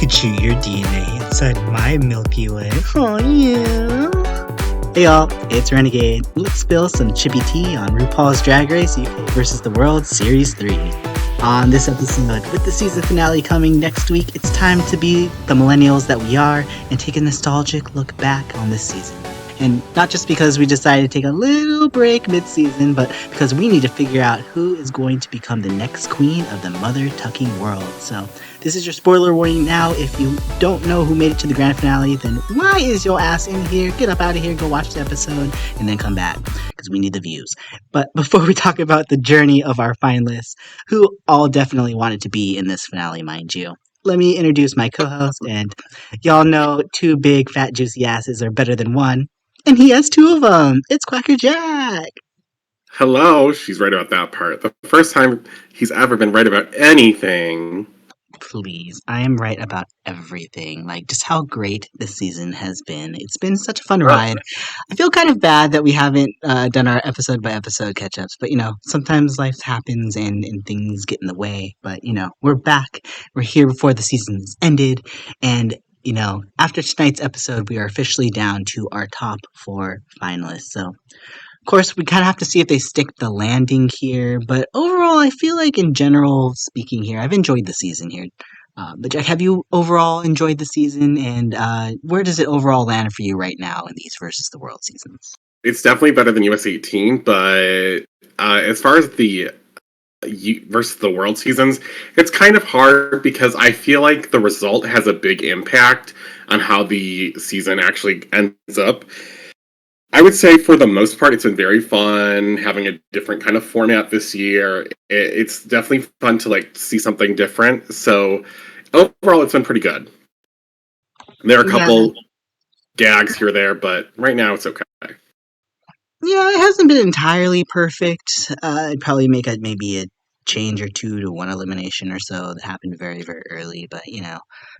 could shoot your DNA inside my Milky Way. Oh, yeah. Hey y'all, it's Renegayde. Let's spill some chippy tea on RuPaul's Drag Race UK versus the World Series 3. On this episode, with the season finale coming next week, it's time to be the millennials that we are and take a nostalgic look back on this season. And not just because we decided to take a little break mid-season, but because we need to figure out who is going to become the next queen of the Mothertucking World. So this is your spoiler warning now. If you don't know who made it to the grand finale, then why is your ass in here? Get up out of here, go watch the episode, and then come back, because we need the views. But before we talk about the journey of our finalists, who all definitely wanted to be in this finale, mind you, let me introduce my co-host, and y'all know two big, fat, juicy asses are better than one. And he has two of them. It's QuackrrJack. Hello, she's right about that part. The first time he's ever been right about anything. Please, I am right about everything. Like, just how great this season has been. It's been such a fun ride. I feel kind of bad that we haven't done our episode-by-episode catch-ups. But, sometimes life happens and things get in the way. But, we're back. We're here before the season's ended. And after tonight's episode, we are officially down to our top 4 finalists. So, of course, we kind of have to see if they stick the landing here. But overall, I feel like in general speaking here, I've enjoyed the season here. But Jack, have you overall enjoyed the season? And where does it overall land for you right now in these versus the World seasons? It's definitely better than US 18, but as far as the versus the World seasons, it's kind of hard because I feel like the result has a big impact on how the season actually ends up. I would say for the most part, it's been very fun having a different kind of format this year. It's definitely fun to see something different. So overall, it's been pretty good. There are a couple gags here or there, but right now it's okay. Yeah, it hasn't been entirely perfect. I'd probably make maybe a change or two to one elimination or so that happened very, very early. But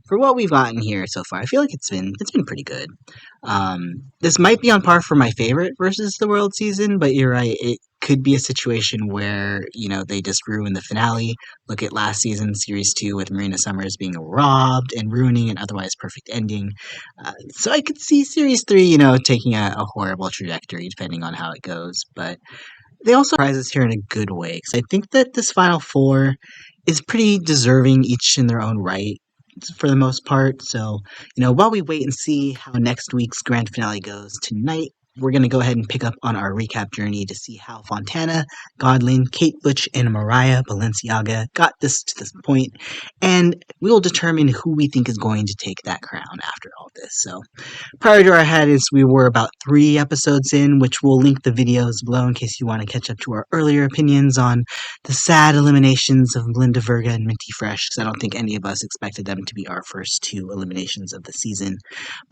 for what we've gotten here so far, I feel like it's been pretty good. This might be on par for my favorite versus the World season, but you're right. It could be a situation where they just ruin the finale. Look at last season, Series 2, with Marina Summers being robbed and ruining an otherwise perfect ending. So I could see Series 3, taking a horrible trajectory depending on how it goes. But they also surprise us here in a good way, because I think that this Final 4 is pretty deserving each in their own right for the most part. So, while we wait and see how next week's grand finale goes, tonight we're going to go ahead and pick up on our recap journey to see how Fontana, Godlin, Kate Butch, and Mariah Balenciaga got this to this point, and we will determine who we think is going to take that crown after all this. So, prior to our headings, we were about 3 episodes in, which we'll link the videos below in case you want to catch up to our earlier opinions on the sad eliminations of Linda Verga and Minty Fresh, because I don't think any of us expected them to be our first 2 eliminations of the season.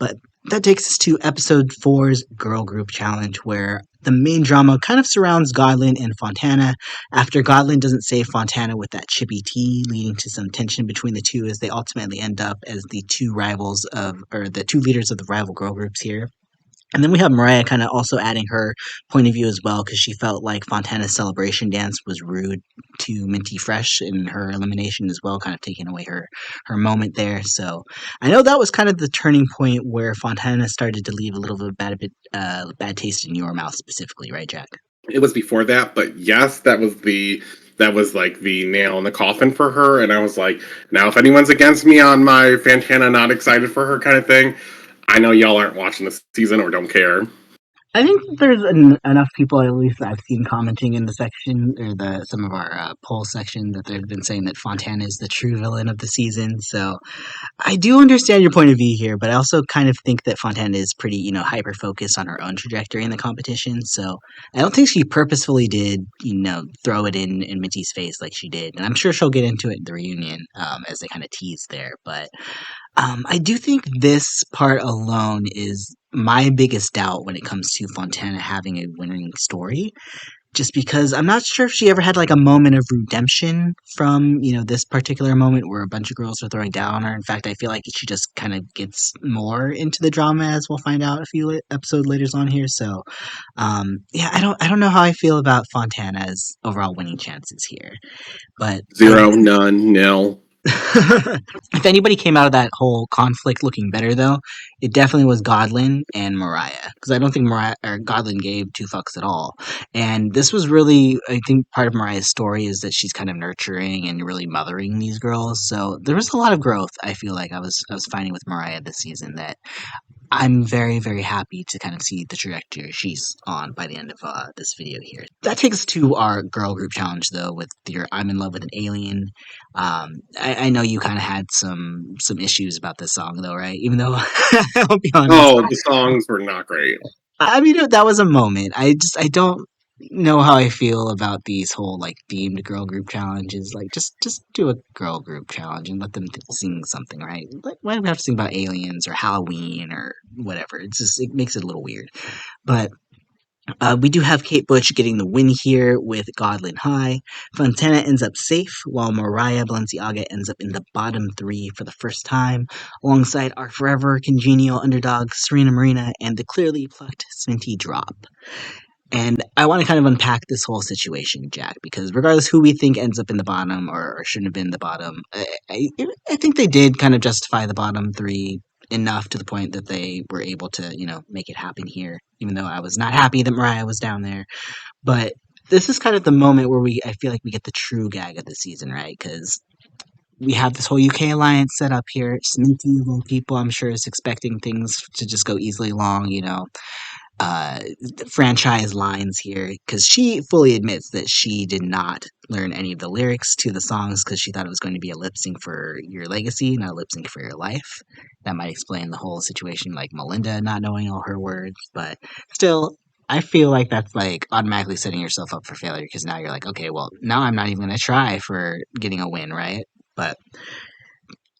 But that takes us to episode 4's Girl Group Challenge, where the main drama kind of surrounds Godlin and Fontana, after Godlin doesn't save Fontana with that chippy tea, leading to some tension between the two as they ultimately end up as the 2 leaders of the rival girl groups here. And then we have Mariah kind of also adding her point of view as well, because she felt like Fontana's celebration dance was rude to Minty Fresh in her elimination as well, kind of taking away her moment there. So I know that was kind of the turning point where Fontana started to leave a little bit bad taste in your mouth specifically, right, Jack? It was before that, but yes, that was like the nail in the coffin for her. And I was like, now if anyone's against me on my Fontana not excited for her kind of thing, I know y'all aren't watching this season or don't care. I think there's enough people, at least I've seen, commenting in the section, or some of our poll section, that they've been saying that Fontana is the true villain of the season. So I do understand your point of view here, but I also kind of think that Fontana is pretty, hyper-focused on her own trajectory in the competition. So I don't think she purposefully did, throw it in Minty's face like she did. And I'm sure she'll get into it in the reunion, as they kind of tease there. But I do think this part alone is my biggest doubt when it comes to Fontana having a winning story, just because I'm not sure if she ever had a moment of redemption from, this particular moment where a bunch of girls are throwing down on her. In fact, I feel like she just kind of gets more into the drama, as we'll find out a few episodes later on here. So, I don't know how I feel about Fontana's overall winning chances here, but 0, none, nil. If anybody came out of that whole conflict looking better, though, it definitely was Godlin and Mariah. Because I don't think Mariah or Godlin gave two fucks at all. And this was really, I think, part of Mariah's story is that she's kind of nurturing and really mothering these girls. So there was a lot of growth. I feel like I was finding with Mariah this season that I'm very, very happy to kind of see the trajectory she's on by the end of this video here. That takes us to our girl group challenge, though, with your "I'm in love with an alien." I know you kind of had some issues about this song, though, right? Even though I'll be honest, Oh, the songs were not great. I mean that was a moment. I don't know how I feel about these whole like themed girl group challenges. Like just do a girl group challenge and let them sing something, right? Like, why do we have to sing about aliens or Halloween or whatever? It makes it a little weird. But we do have Kate Bush getting the win here with Godlin High. Fontana ends up safe, while Mariah Balenciaga ends up in the bottom three for the first time, alongside our forever congenial underdog Serena Marina and the clearly plucked Sminty Drop. And I want to kind of unpack this whole situation, Jack, because regardless who we think ends up in the bottom or shouldn't have been the bottom, I think they did kind of justify the bottom three enough to the point that they were able to, make it happen here, even though I was not happy that Mariah was down there. But this is kind of the moment where I feel like we get the true gag of the season, right? Because we have this whole UK alliance set up here. Sminty, of all people, I'm sure, is expecting things to just go easily along, uh, franchise lines here because she fully admits that she did not learn any of the lyrics to the songs because she thought it was going to be a lip sync for your legacy, not a lip sync for your life. That might explain the whole situation, like Melinda not knowing all her words, but still. I feel like that's like automatically setting yourself up for failure because now you're like, okay, well, now I'm not even going to try for getting a win, right? But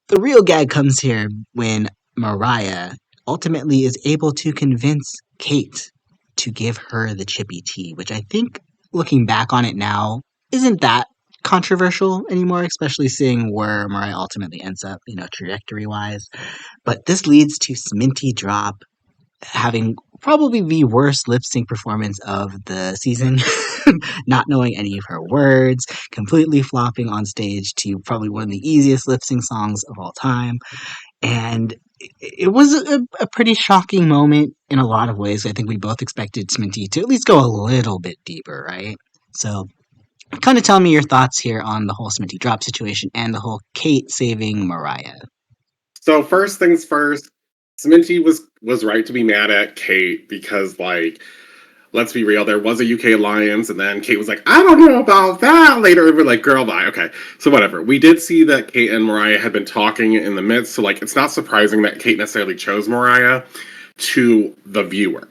the real gag comes here when Mariah ultimately is able to convince Kate to give her the chippy tea, which I think, looking back on it now, isn't that controversial anymore, especially seeing where Mariah ultimately ends up, trajectory wise. But this leads to Sminty Drop having probably the worst lip sync performance of the season, not knowing any of her words, completely flopping on stage to probably one of the easiest lip sync songs of all time. And it was a pretty shocking moment in a lot of ways. I think we both expected Sminty to at least go a little bit deeper, right? So, kind of tell me your thoughts here on the whole Sminty drop situation and the whole Kate saving Mariah. So first things first, Sminty was right to be mad at Kate because like let's be real, there was a UK alliance, and then Kate was like, I don't know about that later. And we're like, girl, bye. Okay. So whatever. We did see that Kate and Mariah had been talking in the midst, so like it's not surprising that Kate necessarily chose Mariah to the viewer.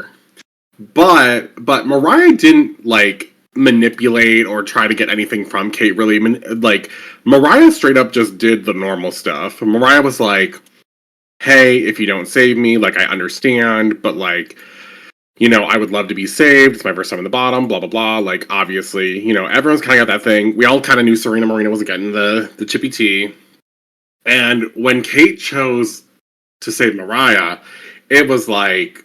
But Mariah didn't like manipulate or try to get anything from Kate really. Like Mariah straight up just did the normal stuff. Mariah was like, hey, if you don't save me, like I understand, but like I would love to be saved. It's my first time in the bottom, blah, blah, blah. Like, obviously, everyone's kind of got that thing. We all kind of knew Serena Marina wasn't getting the chippy tea. And when Kate chose to save Mariah, it was like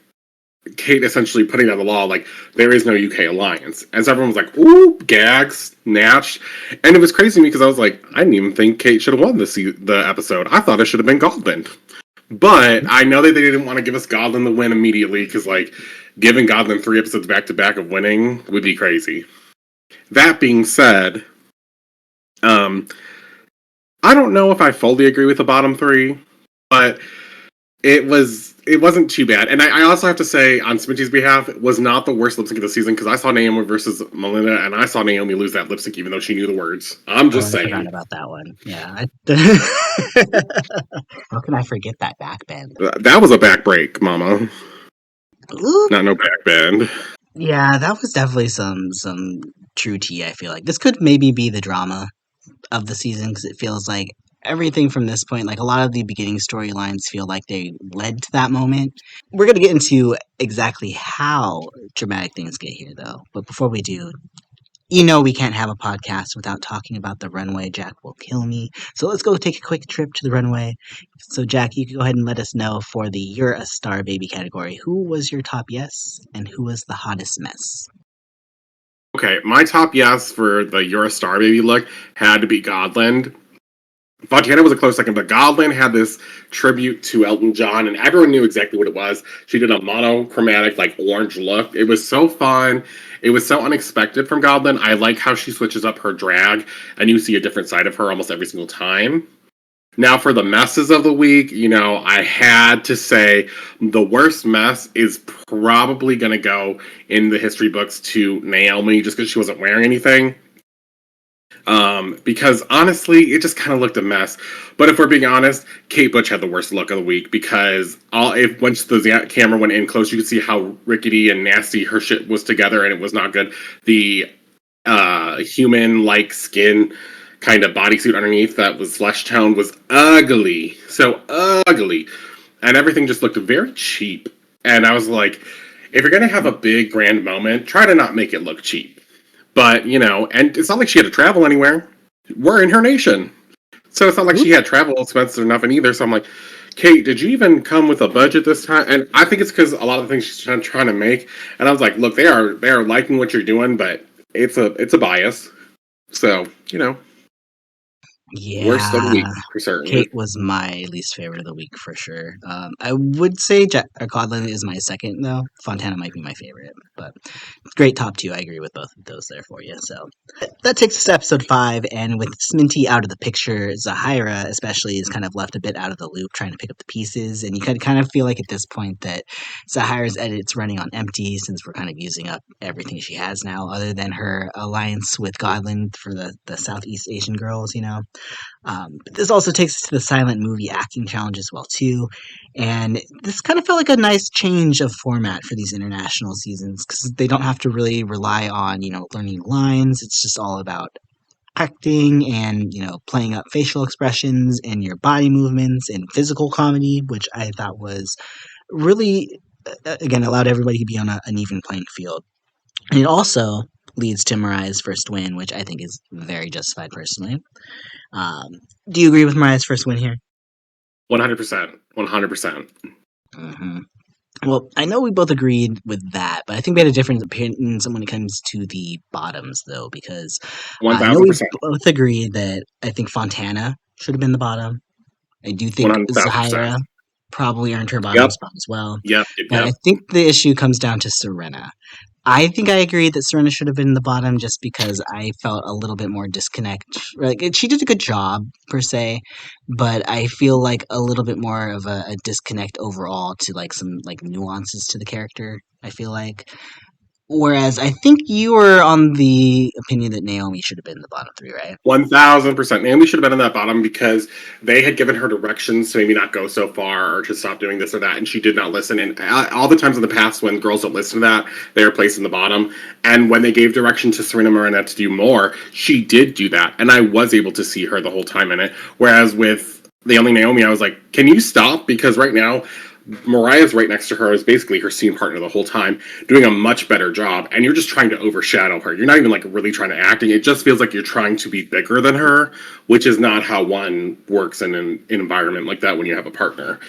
Kate essentially putting down the law, like, there is no UK alliance. As everyone was like, ooh, gags, natch. And it was crazy to me because I was like, I didn't even think Kate should have won the episode. I thought it should have been Goldman. But I know that they didn't want to give us Godlin the win immediately because, like, giving Godlin 3 episodes back to back of winning would be crazy. That being said, I don't know if I fully agree with the bottom 3, but it wasn't too bad. And I also have to say, on Smitty's behalf, it was not the worst lip sync of the season because I saw Naomi versus Melinda, and I saw Naomi lose that lip sync even though she knew the words. I'm Oh, just I forgot saying. about that one. Yeah. How can I forget that back bend? That was a back break, mama. Ooh. Not no back bend. Yeah, that was definitely some true tea. I feel like this could maybe be the drama of the season because it feels like everything from this point, like a lot of the beginning storylines, feel like they led to that moment. We're gonna get into exactly how dramatic things get here, though. But before we do, we can't have a podcast without talking about the runway. Jack will kill me. So let's go take a quick trip to the runway. So, Jack, you can go ahead and let us know for the You're a Star Baby category. Who was your top yes and who was the hottest mess? Okay, my top yes for the You're a Star Baby look had to be Godland. Fontana was a close second, but Goblin had this tribute to Elton John, and everyone knew exactly what it was. She did a monochromatic, like orange look. It was so fun. It was so unexpected from Goblin. I like how she switches up her drag, and you see a different side of her almost every single time. Now, for the messes of the week, I had to say the worst mess is probably going to go in the history books to Naomi just because she wasn't wearing anything. Because honestly, it just kind of looked a mess. But if we're being honest, Kate Butch had the worst look of the week because if once the camera went in close, you could see how rickety and nasty her shit was together, and it was not good. The human-like skin kind of bodysuit underneath that was flesh toned was ugly, so ugly, and everything just looked very cheap. And I was like, if you're gonna have a big grand moment, try to not make it look cheap. But, and it's not like she had to travel anywhere. We're in her nation. So it's not like she had travel expenses or nothing either. So I'm like, Kate, did you even come with a budget this time? And I think it's because a lot of the things she's trying to make. And I was like, look, they are liking what you're doing, but it's a bias. So, worst of the Yeah, week for certain. Kate was my least favorite of the week for sure. I would say Godlin is my second though. Fontana might be my favorite, but great top two. I agree with both of those there for you. So that takes us to episode 5, and with Sminty out of the picture, Zahira especially is kind of left a bit out of the loop trying to pick up the pieces, and you kind of feel like at this point that Zahira's edit's running on empty since we're kind of using up everything she has now, other than her alliance with Godlin for the Southeast Asian girls. But this also takes us to the silent movie acting challenge as well too, and this kind of felt like a nice change of format for these international seasons because they don't have to really rely on learning lines. It's just all about acting and playing up facial expressions and your body movements and physical comedy, which I thought was really again allowed everybody to be on an even playing field. And it also leads to Mariah's first win, which I think is very justified personally. Um, do you agree with Mariah's first win here? 100%. 100%. hmm Well, I know we both agreed with that, but I think we had a different opinion when it comes to the bottoms, though, because I know we 1,000%. both agreed that I think Fontana should have been the bottom. I do think 100,000%. Zahira probably earned her bottom Yep. spot as well, Yep. Yep. but I Yep. think the issue comes down to Serena. I think I agree that Serena should have been in the bottom just because I felt a little bit more disconnect. Like she did a good job per se, but I feel like a little bit more of a disconnect overall to like some like nuances to the character. I feel like, whereas I think you were on the opinion that Naomi should have been in the bottom 3, right? 1,000%. Naomi should have been in that bottom because they had given her directions to maybe not go so far or to stop doing this or that, and she did not listen. And all the times in the past when girls don't listen to that, they are placed in the bottom. And when they gave direction to Serena Morena to do more, she did do that, and I was able to see her the whole time in it. Whereas with the only Naomi, I was like, can you stop? Because right now, Mariah's right next to her is basically her scene partner the whole time, doing a much better job, and you're just trying to overshadow her. You're not even like really trying to acting. It just feels like you're trying to be bigger than her, which is not how one works in an environment like that when you have a partner.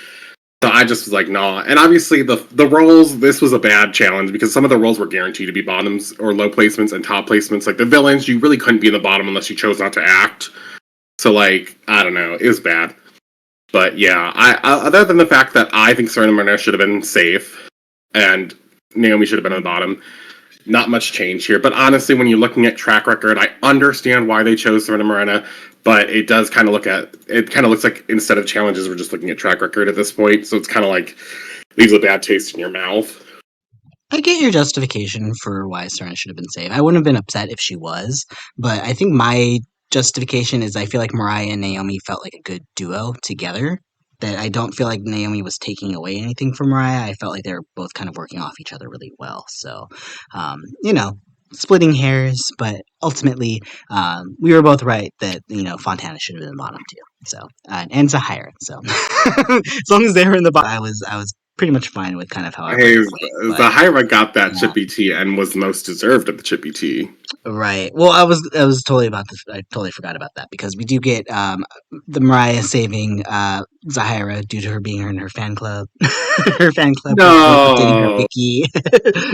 So I just was like, nah. And obviously the roles, this was a bad challenge because some of the roles were guaranteed to be bottoms or low placements and top placements. Like the villains, you really couldn't be in the bottom unless you chose not to act. So like, I don't know, it was bad. But yeah, other than the fact that I think Serena Moreno should have been safe and Naomi should have been on the bottom, not much change here. But honestly, when you're looking at track record, I understand why they chose Serena Moreno, but it does kind of looks like instead of challenges, we're just looking at track record at this point. So it's kind of like leaves a bad taste in your mouth. I get your justification for why Serena should have been safe. I wouldn't have been upset if she was, but I think my justification is I feel like Mariah and Naomi felt like a good duo together. That I don't feel like Naomi was taking away anything from Mariah. I felt like they were both kind of working off each other really well. So, you know, splitting hairs, but ultimately, we were both right that Fontana should have been in the bottom too. So, and Zahira. So, as long as they were in the bottom, I was pretty much fine with kind of how Hey, everybody played. But Zahira got that yeah, Chippy Tea and was most deserved of the Chippy Tea. Right. Well, I was totally about this. I totally forgot about that because we do get the Mariah saving Zahira due to her being in her fan club. Her fan club president updating her No. wiki.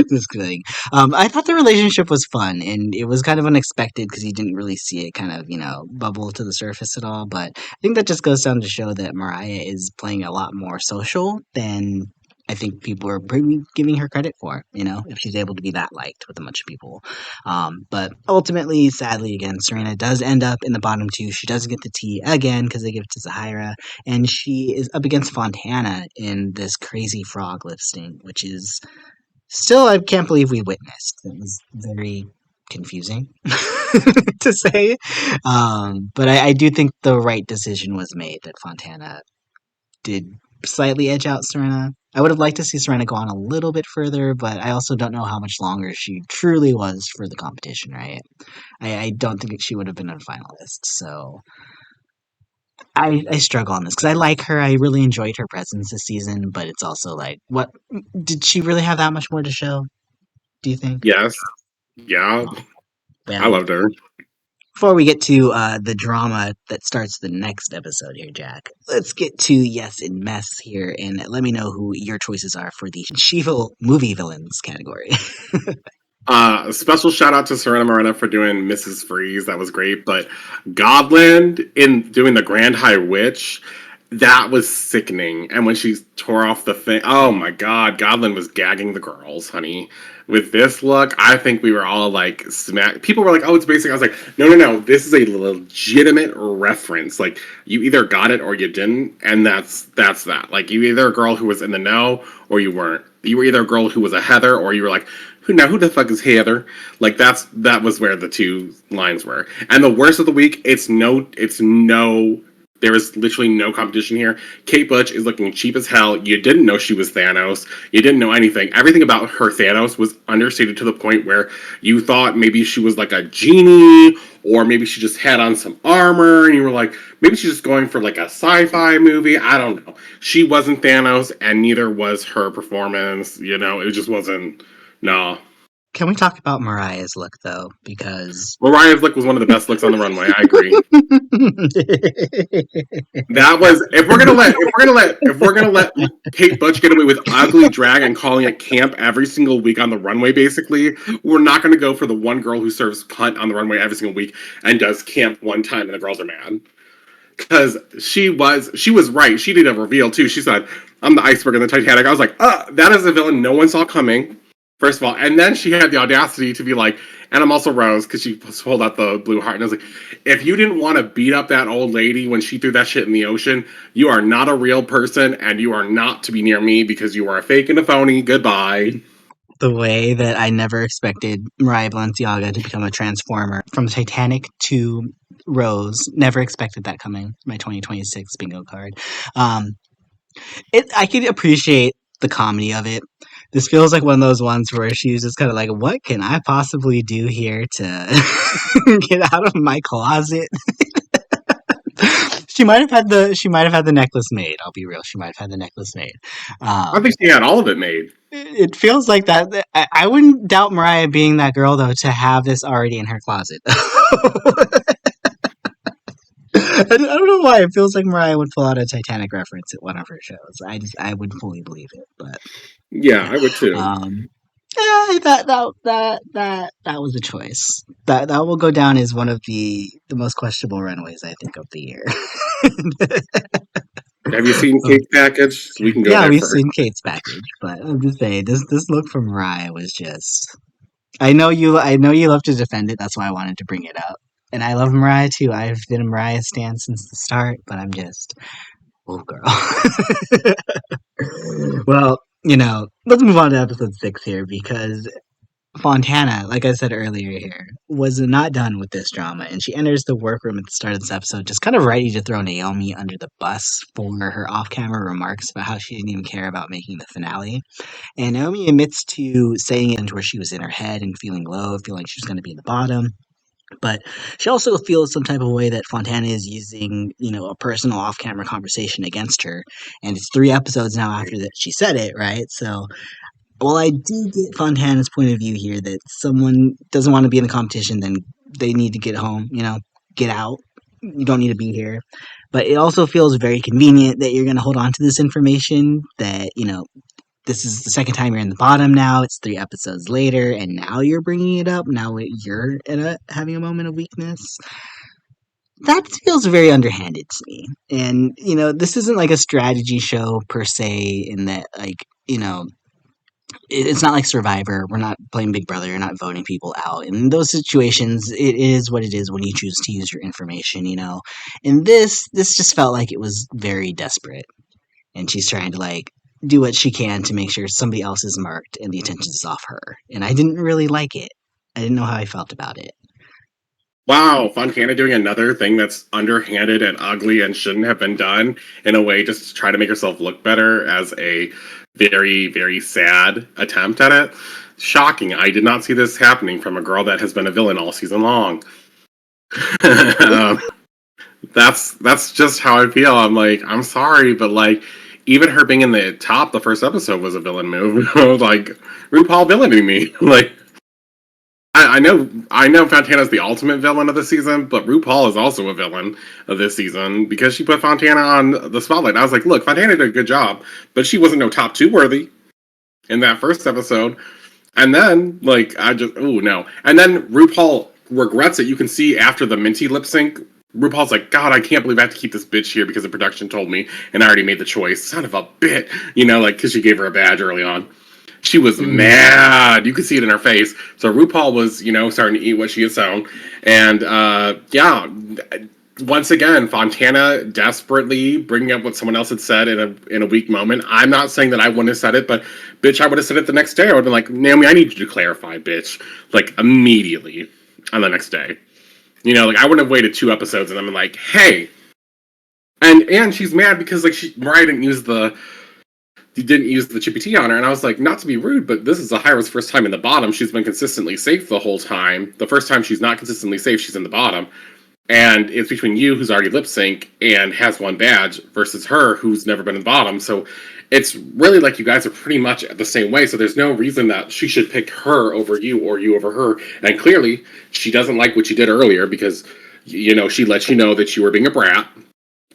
Just kidding. I thought the relationship was fun and it was kind of unexpected because you didn't really see it kind of bubble to the surface at all. But I think that just goes down to show that Mariah is playing a lot more social than I think people are probably giving her credit for, if she's able to be that liked with a bunch of people. But ultimately, sadly, again, Serena does end up in the bottom two. She does get the tea again because they give it to Zahira, and she is up against Fontana in this crazy frog lip sync, which is still, I can't believe we witnessed. It was very confusing to say. But I do think the right decision was made that Fontana did slightly edge out Serena. I would have liked to see Serena go on a little bit further, but I also don't know how much longer she truly was for the competition, right? I don't think she would have been a finalist. So I struggle on this because I like her. I really enjoyed her presence this season, but it's also like, what did she really have that much more to show? Do you think? Yes. Yeah. Oh, I well, loved her. before we get to the drama that starts the next episode here, Jack, let's get to Yes in Mess here and let me know who your choices are for the Shivo movie villains category. Special shout out to Serena Moreno for doing Mrs. Freeze. That was great. But Godland in doing the Grand High Witch, that was sickening. And when she tore off the thing, oh my God, Godland was gagging the girls, honey. With this look, I think we were all like smack. People were like, "Oh, it's basic." I was like, "No, no, no. This is a legitimate reference. Like, you either got it or you didn't, and that's that. Like, you either a girl who was in the know or you weren't. You were either a girl who was a Heather or you were like, who the fuck is Heather? Like that was where the two lines were. And the worst of the week, it's no. There is literally no competition here. Kate Butch is looking cheap as hell. You didn't know she was Thanos. You didn't know anything. Everything about her Thanos was understated to the point where you thought maybe she was like a genie, or maybe she just had on some armor, and you were like, maybe she's just going for like a sci-fi movie. I don't know. She wasn't Thanos, and neither was her performance. It just wasn't. No. Can we talk about Mariah's look though? Because Mariah's look was one of the best looks on the runway. I agree. That was if we're gonna let Kate Butch get away with ugly drag and calling it camp every single week on the runway, basically, we're not gonna go for the one girl who serves punt on the runway every single week and does camp one time and the girls are mad. Because she was right. She did a reveal too. She said, "I'm the iceberg in the Titanic." I was like, that is a villain no one saw coming. First of all, and then she had the audacity to be like, and I'm also Rose, because she pulled out the blue heart, and I was like, if you didn't want to beat up that old lady when she threw that shit in the ocean, you are not a real person, and you are not to be near me because you are a fake and a phony. Goodbye. the way that I never expected Mariah Balenciaga to become a transformer from Titanic to Rose, never expected that coming. My 2026 bingo card. Um, I could appreciate the comedy of it. This feels like one of those ones where she was just kind of like, "What can I possibly do here to get out of my closet?" She might have had the necklace made. I'll be real. She might have had the necklace made. I think she had all of it made. It feels like that. I wouldn't doubt Mariah being that girl though to have this already in her closet. I don't know why it feels like Mariah would pull out a Titanic reference at one of her shows. I would fully believe it, but Yeah, I would too. yeah, that was a choice. That will go down as one of the most questionable runways I think of the year. Have you seen Kate's package? We can go Yeah, there we've first. seen Kate's package, but I'm just saying this look from Mariah was just. I know you love to defend it. That's why I wanted to bring it up. And I love Mariah too. I've been a Mariah stan since the start, but I'm just, oh girl. Well, let's move on to episode 6 here because Fontana, like I said earlier here, was not done with this drama, and she enters the workroom at the start of this episode just kind of ready to throw Naomi under the bus for her off-camera remarks about how she didn't even care about making the finale. And Naomi admits to saying it where she was in her head and feeling low, feeling like she was going to be in the bottom. But she also feels some type of way that Fontana is using, a personal off-camera conversation against her. And it's 3 episodes now after that she said it, right? So Well, I do get Fontana's point of view here that someone doesn't want to be in a competition, then they need to get home, get out. You don't need to be here. But it also feels very convenient that you're going to hold on to this information that, this is the second time you're in the bottom now. It's 3 episodes later, and now you're bringing it up. Now you're having a moment of weakness. That feels very underhanded to me. And, this isn't like a strategy show per se, in that, like, it's not like Survivor. We're not playing Big Brother. You're not voting people out. In those situations, it is what it is when you choose to use your information, And this just felt like it was very desperate. And she's trying to, like, do what she can to make sure somebody else is marked and the attention is off her. And I didn't really like it. I didn't know how I felt about it. Wow, Fontana doing another thing that's underhanded and ugly and shouldn't have been done in a way just to try to make herself look better as a very, very sad attempt at it. Shocking. I did not see this happening from a girl that has been a villain all season long. That's just how I feel. I'm like, I'm sorry, but like, even her being in the top the first episode was a villain move. Like, RuPaul villaining me. Like, I know Fontana's the ultimate villain of the season, but RuPaul is also a villain of this season because she put Fontana on the spotlight. I was like, look, Fontana did a good job, but she wasn't no top 2 worthy in that first episode. And then, like, oh no. And then RuPaul regrets it. You can see after the Minty lip sync, RuPaul's like, God, I can't believe I have to keep this bitch here because the production told me and I already made the choice. Son of a bit. Like, because she gave her a badge early on. She was mad. You could see it in her face. So RuPaul was, starting to eat what she had sown. And, once again, Fontana desperately bringing up what someone else had said in a weak moment. I'm not saying that I wouldn't have said it, but, bitch, I would have said it the next day. I would have been like, Naomi, I need you to clarify, bitch. Like, immediately on the next day. Like, I wouldn't have waited 2 episodes and I'm like, hey. And she's mad because, like, Mariah didn't use the Chippy Tea on her, and I was like, not to be rude, but this is Zahira's first time in the bottom. She's been consistently safe the whole time. The first time she's not consistently safe, she's in the bottom. And it's between you, who's already lip sync and has 1 badge, versus her, who's never been in the bottom. So it's really like you guys are pretty much the same way. So there's no reason that she should pick her over you or you over her. And clearly, she doesn't like what you did earlier because, she let you know that you were being a brat.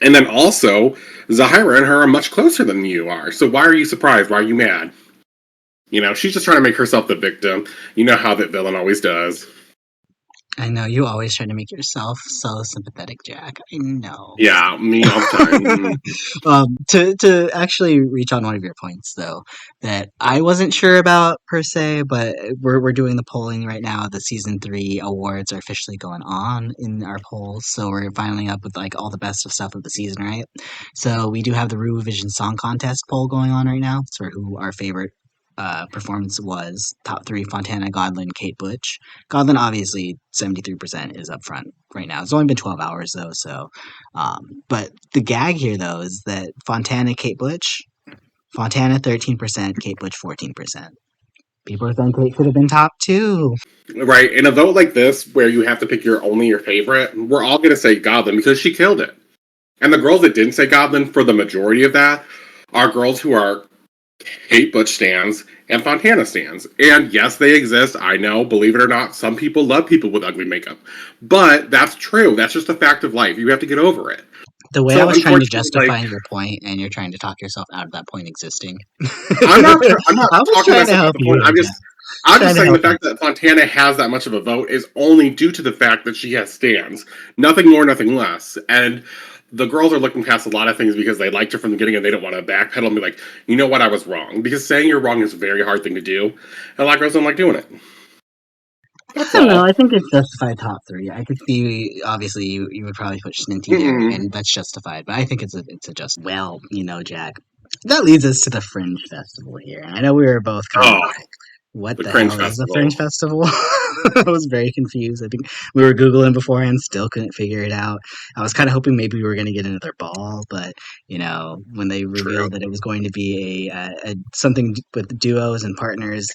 And then also, Zahira and her are much closer than you are. So why are you surprised? Why are you mad? She's just trying to make herself the victim. You know how that villain always does. I know, you always try to make yourself so sympathetic, Jack. I know. Yeah, me all the time. To actually reach on one of your points, though, that I wasn't sure about per se, but we're doing the polling right now. The season 3 awards are officially going on in our polls, so we're finally up with like all the best of stuff of the season, right? So we do have the RuVision Song Contest poll going on right now for who our favorite performance was. Top 3: Fontana, Godlin, Kate Butch. Godlin, obviously, 73% is up front right now. It's only been 12 hours, though, so... but the gag here, though, is that Fontana, Kate Butch... Fontana, 13%, Kate Butch, 14%. People are saying Kate should have been top 2. Right, in a vote like this, where you have to pick your favorite, we're all going to say Godlin because she killed it. And the girls that didn't say Godlin, for the majority of that, are girls who are Kate Butch stans and Fontana stans. And yes, they exist. I know, believe it or not, some people love people with ugly makeup. But that's true. That's just a fact of life. You have to get over it. The way I was trying to justify your point, and you're trying to talk yourself out of that point existing. I'm not talking about the point. I'm just saying the fact that Fontana has that much of a vote is only due to the fact that she has stans. Nothing more, nothing less. And the girls are looking past a lot of things because they liked her from the beginning and they don't want to backpedal and be like, you know what, I was wrong. Because saying you're wrong is a very hard thing to do. And a lot of girls don't like doing it. I don't know. I think it's justified top 3. I could see, obviously, you would probably put Schninty there, and that's justified. But I think it's a just. Well, Jack. That leads us to the Fringe Festival here. I know we were both kind of like, what the hell is the Fringe Festival? I was very confused. I think we were Googling beforehand, still couldn't figure it out. I was kind of hoping maybe we were going to get another ball, but, when they revealed that it was going to be a something with duos and partners,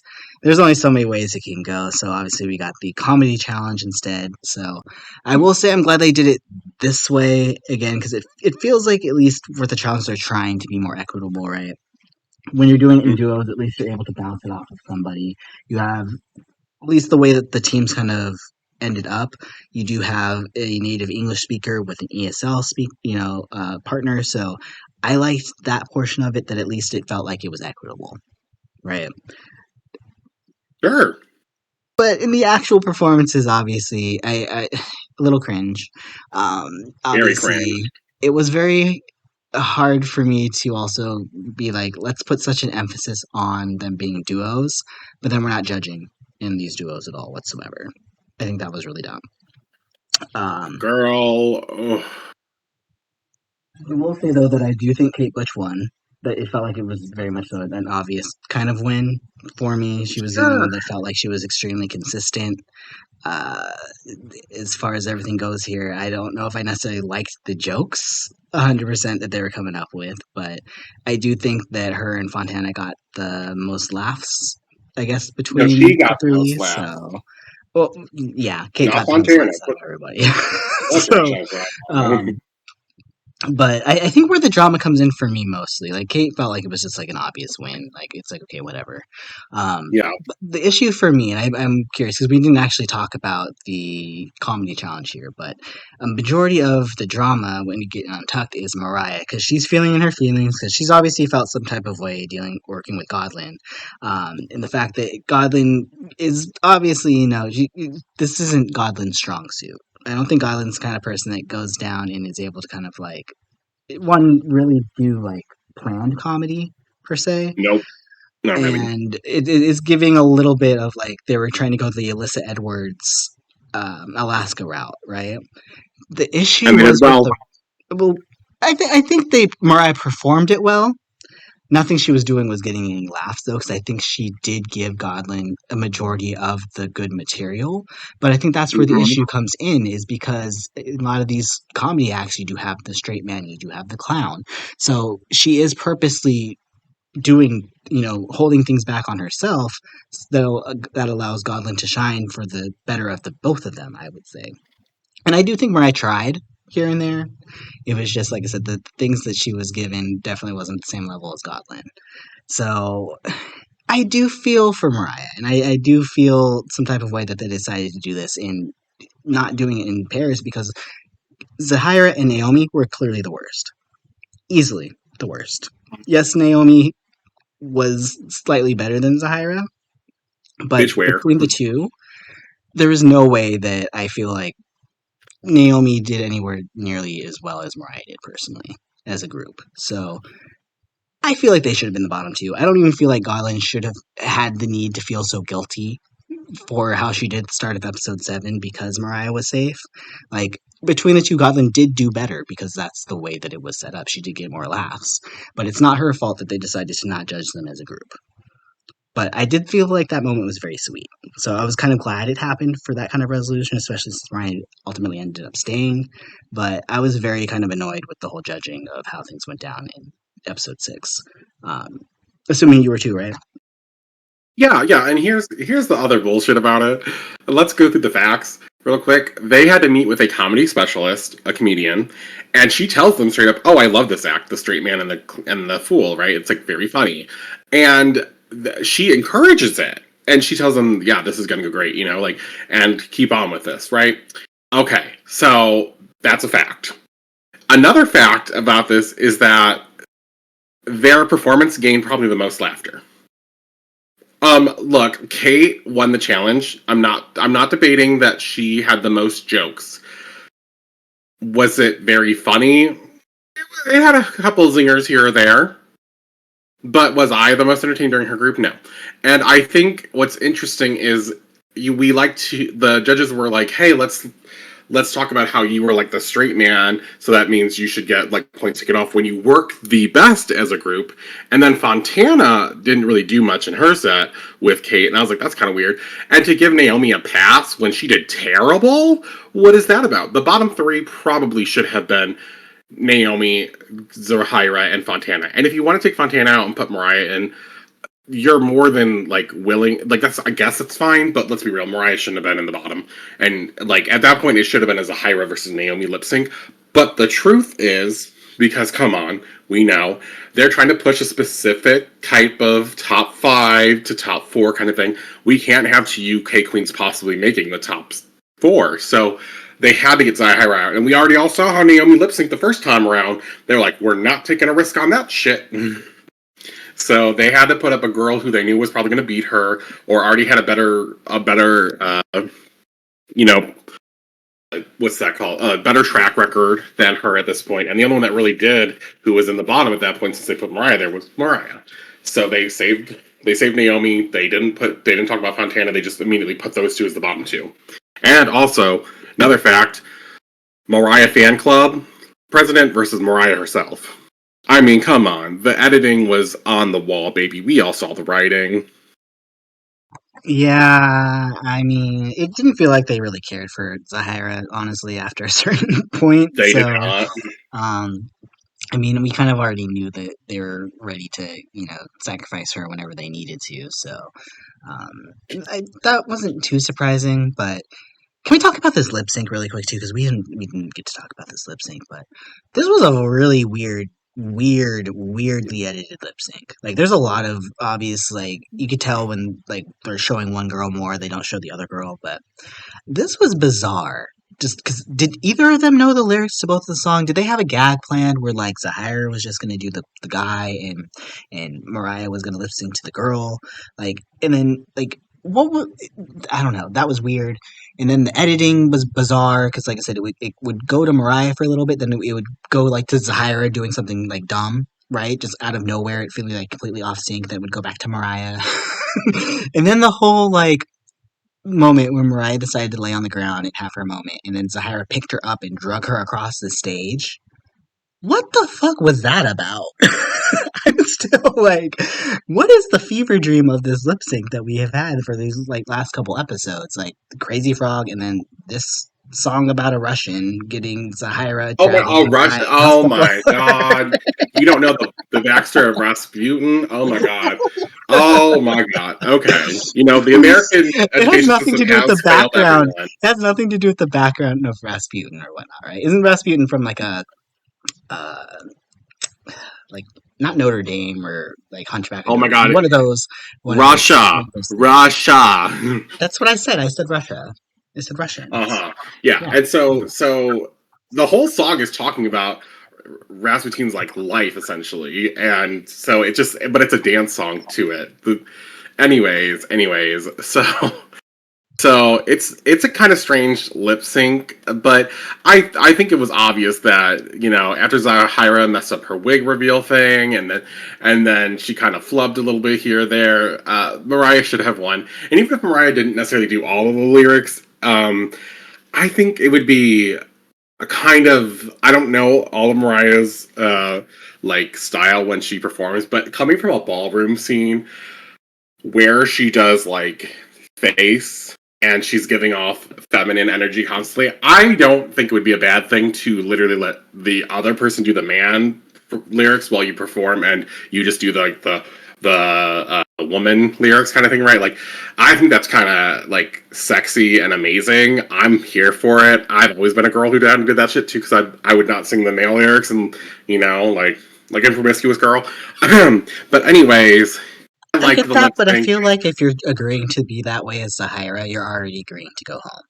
there's only so many ways it can go. So obviously we got the comedy challenge instead. So I will say I'm glad they did it this way again, because it feels like, at least with the challenge, they're trying to be more equitable, right? when you're doing it in duos, at least you're able to bounce it off of somebody. You have, at least the way that the teams kind of ended up, you do have a native English speaker with an ESL partner. So I liked that portion of it, that at least it felt like it was equitable, right? Sure. But in the actual performances, obviously, I a little cringe. Very cringe. Obviously, it was very hard for me to also be like, let's put such an emphasis on them being duos, but then we're not judging in these duos at all whatsoever. I think that was really dumb. Um, Girl. Ugh. I will say though that I do think Kate Bush won. That it felt like it was very much so an obvious kind of win for me. She was the only Sure. one that felt like she was extremely consistent. Uh, as far as everything goes here, I don't know if I necessarily liked the jokes 100% that they were coming up with, but I do think that her and Fontana got the most laughs, I guess, No, between she the got the three. most laughs. So, well, yeah, Kate Not got the most Fontana. laughs out of everybody. What so, franchise that? um, but I think where the drama comes in for me mostly, like Kate felt like it was just like an obvious win. Like it's like okay, whatever. Yeah. But the issue for me, and I'm curious because we didn't actually talk about the comedy challenge here, but a majority of the drama when you get untucked is Mariah because she's feeling in her feelings because she's obviously felt some type of way working with Godlin, and the fact that Godlin is obviously this isn't Godlin's strong suit. I don't think Godlin's the kind of person that goes down and is able to kind of like one really do like planned comedy per se, Nope. Not really. and it is giving a little bit of like they were trying to go the Alyssa Edwards Alaska route, right? The issue And they did was with well. the well, I think they Mariah performed it well. Nothing she was doing was getting any laughs though, because I think she did give Godlin a majority of the good material. But I think that's where the Mhm. issue comes in, is because in a lot of these comedy acts, you do have the straight man, you do have the clown. So she is purposely doing, holding things back on herself, though that allows Godlin to shine for the better of the both of them, I would say. And I do think Mariah tried here and there. It was just like I said, the things that she was given definitely wasn't the same level as Godlin. So I do feel for Mariah, and I do feel some type of way that they decided to do this in not doing it in pairs because Zahira and Naomi were clearly the worst. Easily the worst. Yes, Naomi was slightly better than Zahira, but Bitch wear. between the two, there is no way that I feel like Naomi did anywhere nearly as well as Mariah did personally as a group. So I feel like they should have been the bottom two. I don't even feel like Godlin should have had the need to feel so guilty for how she did at the start of episode 7 because Mariah was safe. Like, between the two, Godlin did do better because that's the way that it was set up. She did get more laughs. But it's not her fault that they decided to not judge them as a group. But I did feel like that moment was very sweet. So I was kind of glad it happened for that kind of resolution, especially since Ryan ultimately ended up staying. But I was very kind of annoyed with the whole judging of how things went down in episode 6. Um, assuming you were too, right? Yeah, yeah, and here's the other bullshit about it. Let's go through the facts real quick. They had to meet with a comedy specialist, a comedian, and she tells them straight up, "Oh, I love this act, the straight man and the fool, right? It's like very funny." And she encourages it. And she tells them, "Yeah, this is going to go great, like and keep on with this, right?" Okay. So, that's a fact. Another fact about this is that their performance gained probably the most laughter. Look, Kate won the challenge. I'm not debating that she had the most jokes. Was it very funny? It had a couple zingers here or there. But was I the most entertained during her group? No. And I think what's interesting is the judges were like, "Hey, let's talk about how you were like the straight man, so that means you should get like points to get off when you work the best as a group." And then Fontana didn't really do much in her set with Kate, and I was like, that's kind of weird. And to give Naomi a pass when she did terrible, what is that about? The bottom 3 probably should have been Naomi, Zahira, and Fontana. And if you want to take Fontana out and put Mariah in, you're more than like willing. Like that's, I guess it's fine, but let's be real. Mariah shouldn't have been in the bottom, and like at that point, it should have been as a Zahira versus Naomi lip sync. But the truth is, because come on, we know they're trying to push a specific type of top 5 to top 4 kind of thing. We can't have 2 UK queens possibly making the top 4, so they had to get Zahira out. And we already all saw how Naomi lip synced the first time around. They're like, we're not taking a risk on that shit. So they had to put up a girl who they knew was probably going to beat her, or already had a better, you know, what's that called? A better track record than her at this point. And the only one that really did, who was in the bottom at that point since they put Mariah there, was Mariah. So they saved Naomi. They didn't talk about Fontana. They just immediately put those 2 as the bottom 2. And also another fact: Mariah fan club president versus Mariah herself. I mean, come on. The editing was on the wall, baby. We all saw the writing. Yeah, I mean, it didn't feel like they really cared for Zahira, honestly, after a certain point. They did So, not. um, I mean, we kind of already knew that they were ready to, sacrifice her whenever they needed to. So, that wasn't too surprising. But can we talk about this lip sync really quick too? Because we didn't get to talk about this lip sync, but this was a really weirdly edited lip sync. Like, there's a lot of obvious, like, you could tell when like they're showing one girl more, they don't show the other girl. But this was bizarre. Just because, did either of them know the lyrics to both of the song? Did they have a gag planned where like Zahira was just gonna do the guy and Mariah was gonna lip sync to the girl? Like, and then like what was, I don't know. That was weird. And then the editing was bizarre because, like I said, it would go to Mariah for a little bit, then it would go like to Zahira doing something like dumb, right? Just out of nowhere, it feeling like completely off sync. Then would go back to Mariah, and then the whole like moment when Mariah decided to lay on the ground and have her moment, and then Zahira picked her up and drug her across the stage. What the fuck was that about? I'm still like, what is the fever dream of this lip sync that we have had for these like last couple episodes? Like Crazy Frog, and then this song about a Russian getting Zahira Oh my! dragging Oh, Rush! Mariah across Oh the floor. my God! You don't know the backstory of Rasputin? Oh my God! Oh my God! Okay, the American It has education nothing system to do with the has failed background. everyone. It has nothing to do with the background of Rasputin or whatnot, right? Isn't Rasputin from like a uh, like not Notre Dame or like Hunchback of Oh my Notre Dame. God! One Russia! of those things. Russia! That's what I said. I said Russia. I said Russians. Uh-huh. Yeah. Yeah. And so the whole song is talking about Rasputin's like life essentially. And so but it's a dance song to it. Anyways, so it's a kind of strange lip sync, but I think it was obvious that after Zahira messed up her wig reveal thing, and then she kind of flubbed a little bit here or there. Mariah should have won, and even if Mariah didn't necessarily do all of the lyrics, I think it would be a kind of, I don't know all of Mariah's like style when she performs, but coming from a ballroom scene where she does like face and she's giving off feminine energy constantly, I don't think it would be a bad thing to literally let the other person do the man lyrics while you perform, and you just do the woman lyrics kind of thing, right? Like, I think that's kind of like sexy and amazing. I'm here for it. I've always been a girl who did that shit too, because I would not sing the male lyrics, and like in Promiscuous Girl. But anyways, I I liked get the that, lip but I sync. feel like if you're agreeing to be that way as Zahira, you're already agreeing to go home.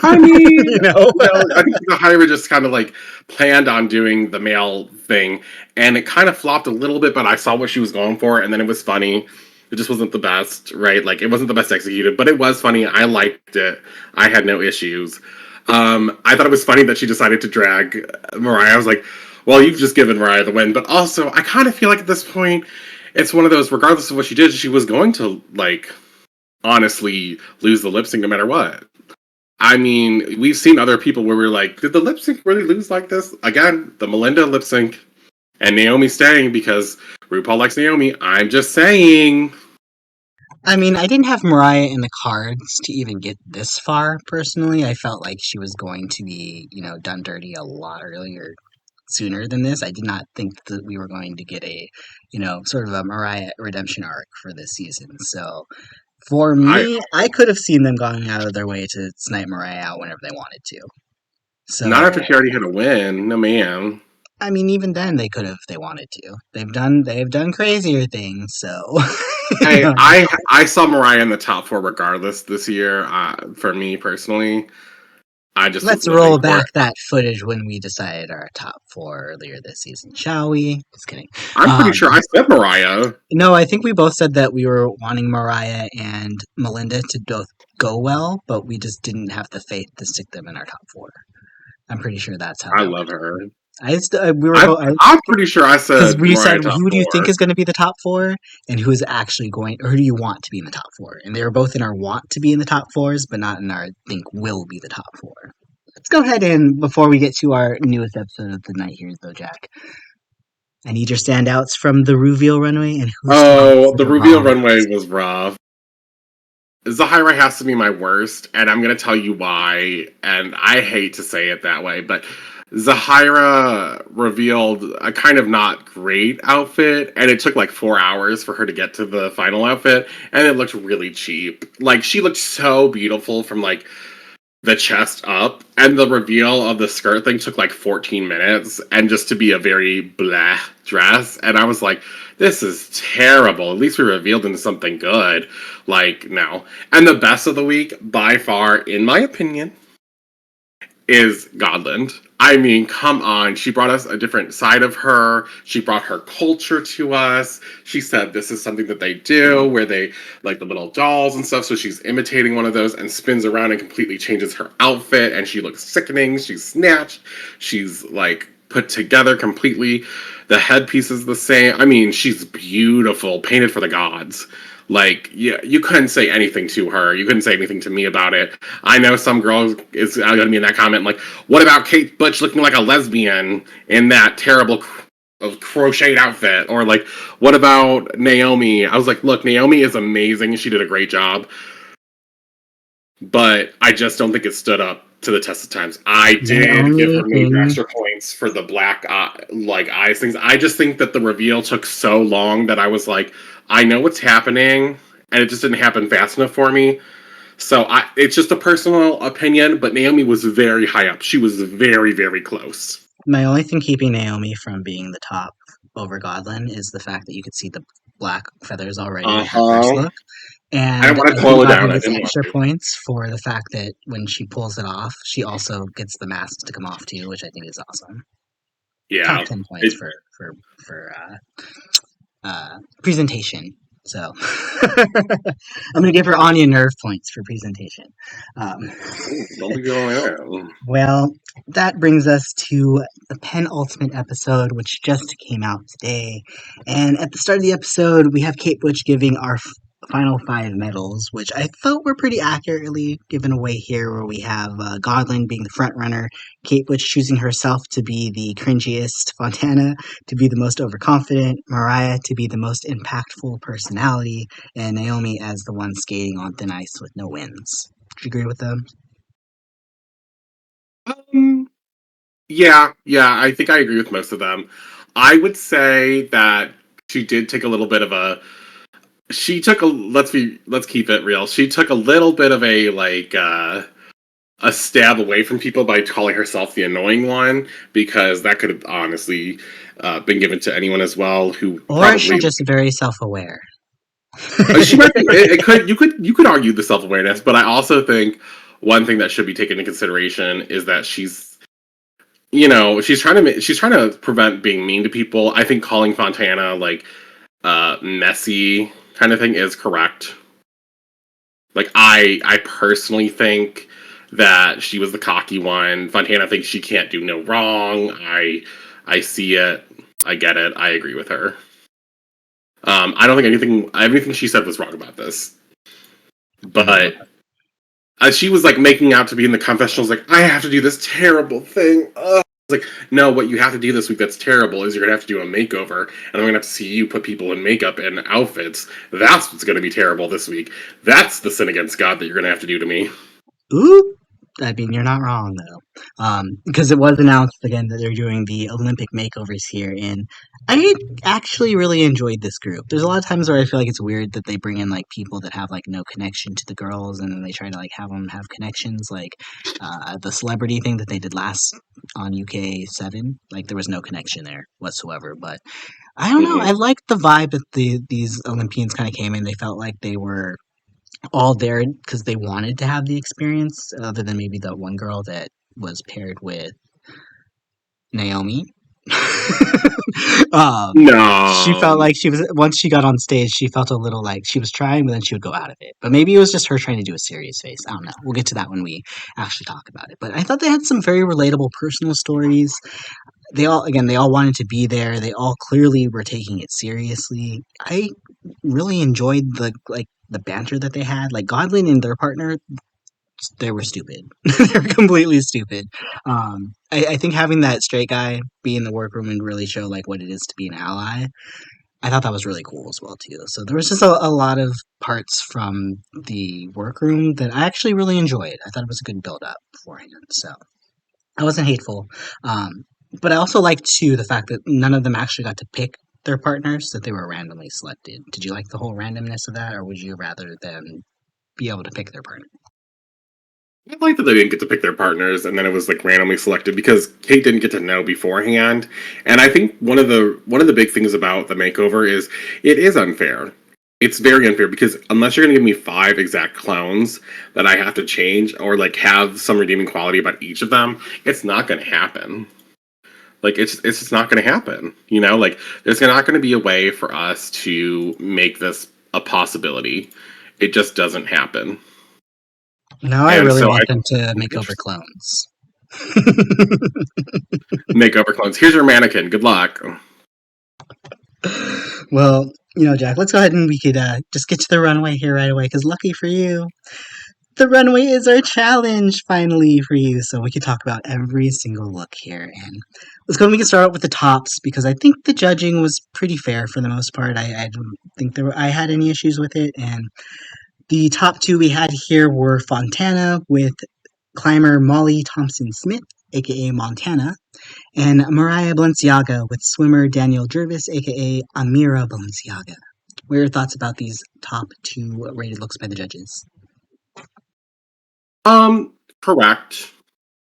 I mean, you know? I think the Hira just kind of like planned on doing the male thing, and it kind of flopped a little bit, but I saw what she was going for, and then it was funny. It just wasn't the best, right? Like, it wasn't the best executed, but it was funny. I liked it. I had no issues. I thought it was funny that she decided to drag Mariah. I was like, well, you've just given Mariah the win, but also, I kind of feel like at this point, it's one of those, regardless of what she did, she was going to, like, honestly lose the lip sync no matter what. I mean, we've seen other people where we're like, did the lip sync really lose like this? Again, the Melinda lip sync and Naomi staying because RuPaul likes Naomi. I'm just saying. I mean, I didn't have Mariah in the cards to even get this far, personally. I felt like she was going to be, done dirty a lot earlier, sooner than this. I did not think that we were going to get a, sort of a Mariah redemption arc for this season. So, for I me, I could have seen them going out of their way to snipe Mariah out whenever they wanted to. Not So, after she already had a win. No, ma'am. I mean, even then they could have if they wanted to. They've done crazier things, so you Hey, know. I saw Mariah in the top four regardless this year. For me personally, I just was Let's living roll for back it. that footage when we decided our top four earlier this season, shall we? Just kidding. I'm pretty sure I said Mariah. No, I think we both said that we were wanting Mariah and Melinda to both go well, but we just didn't have the faith to stick them in our top four. I'm pretty sure that's how I that love went. her. We were both I'm pretty sure I because said we said Mariah top who do you think four. is going to be the top four, and who is actually going, or who do you want to be in the top four? And they were both in our want to be in the top fours, but not in our think will be the top four. Let's go ahead and before we get to our newest episode of the night here, though, Jack. I need your standouts from the reveal runway and who stood out Oh, for the the reveal runway longest. was rough. Zahira has to be my worst, and I'm gonna tell you why. And I hate to say it that way, but Zahira revealed a kind of not great outfit, and it took like 4 hours for her to get to the final outfit, and it looked really cheap. Like she looked so beautiful from like the chest up, and the reveal of the skirt thing took like 14 minutes, and just to be a very blah dress. And I was like, this is terrible. At least we revealed into something good. Like, no. And the best of the week, by far, in my opinion, is Godland. I mean, come on. She brought us a different side of her. She brought her culture to us. She said this is something that they do where they like the little dolls and stuff. So she's imitating one of those and spins around and completely changes her outfit. And she looks sickening. She's snatched. She's like put together completely. The headpiece is the same. I mean, she's beautiful, painted for the gods. Like, yeah, you couldn't say anything to her. You couldn't say anything to me about it. I know some girl is going to be in that comment like, what about Kate Butch looking like a lesbian in that terrible crocheted outfit? Or like, what about Naomi? I was like, look, Naomi is amazing. She did a great job. But I just don't think it stood up to the test of times. I My did give only her major thing extra points for the black like eyes things. I just think that the reveal took so long that I was like, I know what's happening, and it just didn't happen fast enough for me. So it's just a personal opinion, but Naomi was very high up. She was very, very close. My only thing keeping Naomi from being the top over Godlin is the fact that you could see the black feathers already Uh in her first huh. look. I didn't And want I to do slow it have down. you I as didn't want extra to. points for the fact that when she pulls it off, she also gets the mask to come off too, which I think is awesome. Top Yeah. 10 points It, for presentation. So I'm gonna give her Anya nerve points for presentation. Um, don't be going there. well, that brings us to the penultimate episode, which just came out today. And at the start of the episode, we have Kate Butch giving our final five medals, which I felt were pretty accurately given away here, where we have Godwin being the front runner, Kate Butch choosing herself to be the cringiest, Fontana to be the most overconfident, Mariah to be the most impactful personality, and Naomi as the one skating on thin ice with no wins. Do you agree with them? Um, yeah, I think I agree with most of them. I would say that she did take a little bit of a she took a let's keep it real. She took a little bit of a like a stab away from people by calling herself the annoying one because that could have honestly been given to anyone as well who Or is she probably just very self-aware? she might be it could you could argue the self-awareness, but I also think one thing that should be taken into consideration is that she's trying to prevent being mean to people. I think calling Fontana like messy kind of thing is correct. Like I personally think that she was the cocky one. Fontana thinks she can't do no wrong. I see it. I get it. I agree with her. I don't think everything she said was wrong about this. But she was like making out to be in the confessionals, like I have to do this terrible thing. Ugh. Like, no, what you have to do this week that's terrible is you're gonna have to do a makeover, and I'm gonna have to see you put people in makeup and outfits. That's what's gonna be terrible this week. That's the sin against God that you're gonna have to do to me. Ooh, I mean, you're not wrong though, because it was announced again that they're doing the Olympic makeovers here, and I actually really enjoyed this group. There's a lot of times where I feel like it's weird that they bring in like people that have like no connection to the girls, and then they try to like have them have connections, like the celebrity thing that they did last on UK7. Like there was no connection there whatsoever, but I don't know. Hmm. I liked the vibe that these Olympians kind of came in. They felt like they were all there because they wanted to have the experience, other than maybe the one girl that was paired with Naomi. She felt No. like she was once she got on stage, she felt a little like she was trying, but then she would go out of it. But maybe it was just her trying to do a serious face. I don't know. We'll get to that when we actually talk about it. But I thought they had some very relatable personal stories. They all wanted to be there. They all clearly were taking it seriously. I really enjoyed the banter that they had. Like Godwin and their partner, they were stupid. They were completely stupid. I think having that straight guy be in the workroom and really show like what it is to be an ally, I thought that was really cool as well too. So there was just a lot of parts from the workroom that I actually really enjoyed. I thought it was a good build up beforehand. So I wasn't hateful. But I also liked too the fact that none of them actually got to pick their partners; that they were randomly selected. Did you like the whole randomness of that, or would you rather them be able to pick their partner? I like that they didn't get to pick their partners, and then it was like randomly selected because Kate didn't get to know beforehand. And I think one of the big things about the makeover is it is unfair. It's very unfair because unless you're gonna give me five exact clones that I have to change or like have some redeeming quality about each of them, it's not gonna happen. Like it's just not gonna happen. You know, like there's not gonna be a way for us to make this a possibility. It just doesn't happen. Now I And really so I want them to think it's make over interesting. clones. Makeover clones. Here's your mannequin. Good luck. Well, Jack, let's go ahead and we could just get to the runway here right away, because lucky for you, the runway is our challenge finally for you. So we could talk about every single look here. And let's go and we can start out with the tops, because I think the judging was pretty fair for the most part. I don't think I had any issues with it. And the top two we had here were Fontana with climber Molly Thompson Smith, aka Montana, and Mariah Balenciaga with swimmer Daniel Jervis, aka Amira Balenciaga. What are your thoughts about these top two rated looks by the judges? Correct.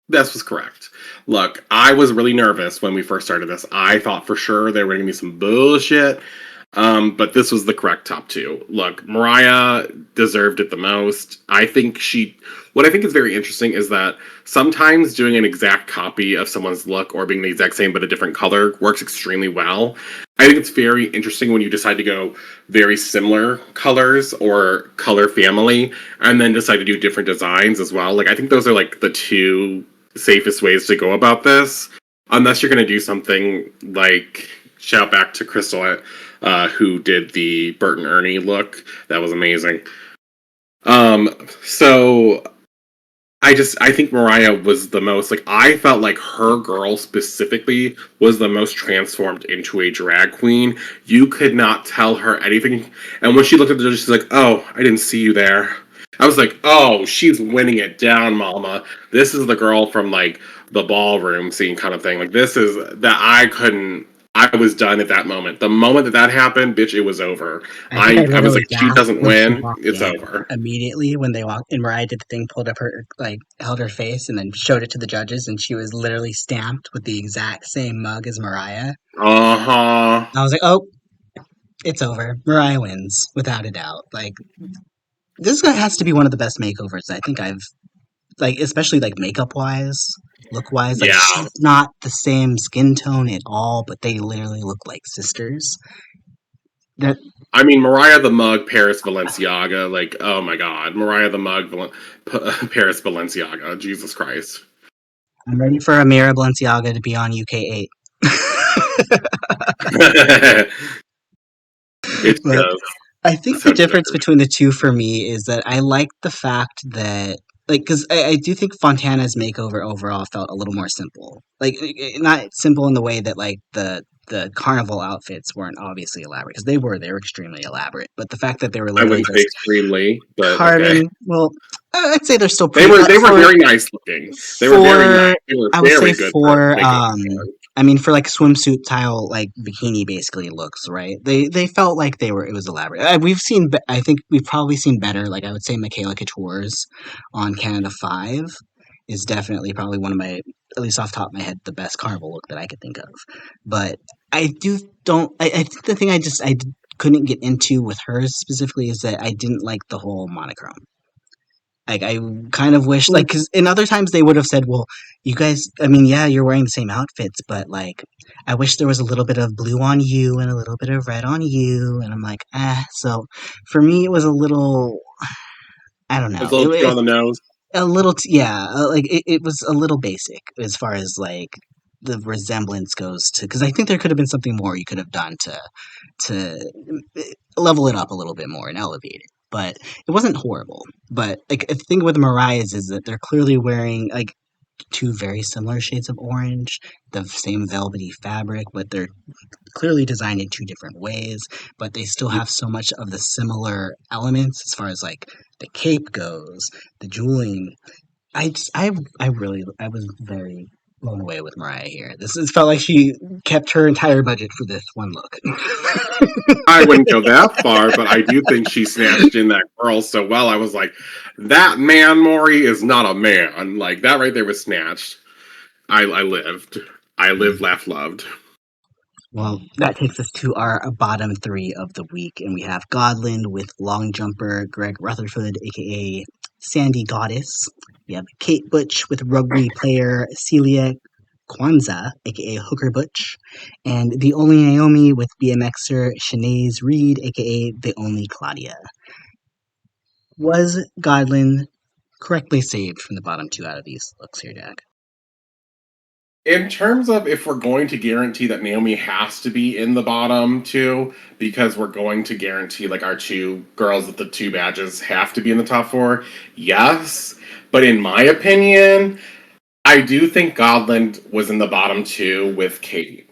This was correct. Look, I was really nervous when we first started this. I thought for sure there were going to be some bullshit. But this was the correct top two. Look, Mariah deserved it the most. What I think is very interesting is that sometimes doing an exact copy of someone's look or being the exact same but a different color works extremely well. I think it's very interesting when you decide to go very similar colors or color family and then decide to do different designs as well. Like, I think those are like the two safest ways to go about this. Unless you're going to do something like shout back to Crystal, who did the Bert and Ernie look. That was amazing. So I think Mariah was the most like I felt like her girl specifically was the most transformed into a drag queen. You could not tell her anything, and when she looked at the judges, she's like, "Oh, I didn't see you there." I was like, "Oh, she's winning it down, Mama. This is the girl from like the ballroom scene kind of thing. Like this is that I couldn't." I was done at that moment. The moment that that happened, bitch, it was over. I think I I was literally like, if she gasped doesn't when she win, walked it's in. over. Immediately when they walked and Mariah did the thing, pulled up her held her face and then showed it to the judges, and she was literally stamped with the exact same mug as Mariah. Uh huh. I was like, oh, it's over. Mariah wins without a doubt. Like this guy has to be one of the best makeovers I think I've like, especially like makeup wise, look wise. Like Yeah. she's not the same skin tone at all, but they literally look like sisters. That I mean, Mariah the Mug, Paris Valenciaga. Like, oh my God, Mariah the Mug, Paris Valenciaga. Jesus Christ. I'm ready for Amira Balenciaga to be on UK8. It's But just I think the so difference weird. between the two for me is that I like the fact that, like, because I do think Fontana's makeover overall felt a little more simple. Like, not simple in the way that, like, the the carnival outfits weren't obviously elaborate, because they were extremely elaborate. But the fact that they were I literally wouldn't say just extremely, but okay. carving, well, I'd say they're still They pretty were they were very nice looking. They were very nice. for They were I would say very good for for making. I mean for like swimsuit style like bikini basically looks, right? They felt like it was elaborate. I think we've probably seen better. Like I would say Michaela Couture's on Canada 5 is definitely probably one of my, at least off the top of my head, the best carnival look that I could think of. But I think the thing couldn't get into with hers specifically is that I didn't like the whole monochrome. Like I kind of wish, like, because in other times they would have said, "Well, you guys, I mean, yeah, you're wearing the same outfits, but like, I wish there was a little bit of blue on you and a little bit of red on you." And I'm like, ah. So for me, it was a little, I don't It was know, a little too on the nose. a little, yeah, like it was a little basic as far as like the resemblance goes to, because I think there could have been something more you could have done to level it up a little bit more and elevate it. But it wasn't horrible. But like the thing with Mariah's is that they're clearly wearing like two very similar shades of orange, the same velvety fabric, but they're clearly designed in two different ways. But they still have so much of the similar elements as far as like the cape goes, the jeweling. I was very blown away with Mariah here. It felt like she kept her entire budget for this one look. I wouldn't go that far, but I do think she snatched in that girl so well. I was like, that man, Maury, is not a man. Like, that right there was snatched. I lived. I lived, laughed, loved. Well, that takes us to our bottom three of the week, and we have Godland with long jumper Greg Rutherford, aka Sandy Goddess. We have Kate Butch with rugby player Celia Kwanzaa, aka Hooker Butch, and the only Naomi with BMXer Shanae Reed, aka the only Claudia. Was Godland correctly saved from the bottom two out of these looks here, Jack? In terms of if we're going to guarantee that Naomi has to be in the bottom two, because we're going to guarantee like our two girls with the two badges have to be in the top four, yes. But in my opinion, I do think Godland was in the bottom two with Kate.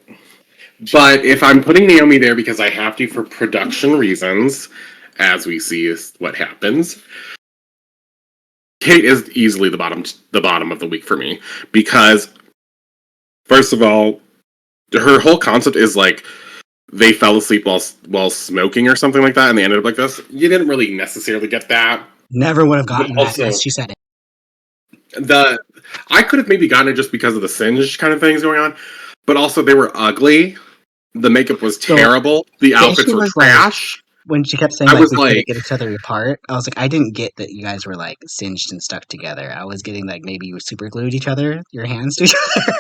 But if I'm putting Naomi there because I have to for production reasons, as we see is what happens, Kate is easily the bottom of the week for me because first of all, her whole concept is like they fell asleep while smoking or something like that, and they ended up like this. You didn't really necessarily get that. Never would have But gotten that also, unless she said it. the I could have maybe gotten it just because of the singe kind of things going on, but also they were ugly. The makeup was So terrible. The the outfits issue were was like trash. when she kept saying I like was we couldn't like, get each other apart, I was like, I didn't get that you guys were like singed and stuck together. I was getting like maybe you super glued each other, your hands to each other,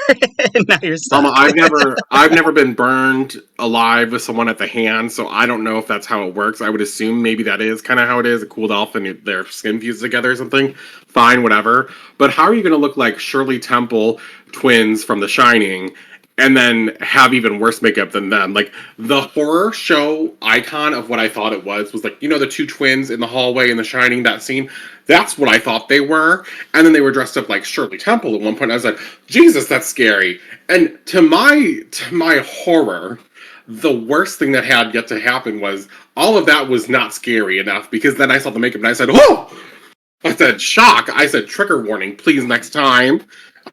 and now you're Mama, stuck. I've never been burned alive with someone at the hand, so I don't know if that's how it works. I would assume maybe that is kind of how it is. It cooled off and their skin fused together or something. Fine, whatever. But how are you going to look like Shirley Temple twins from The Shining and then have even worse makeup than them? Like the horror show icon of what I thought it was like, the two twins in the hallway in The Shining, that scene. That's what I thought they were. And then they were dressed up like Shirley Temple at one point. I was like, Jesus, that's scary. And to my horror, the worst thing that had yet to happen was all of that was not scary enough because then I saw the makeup and I said, "Oh!" I said, "Shock!" I said, "Trigger warning, please next time."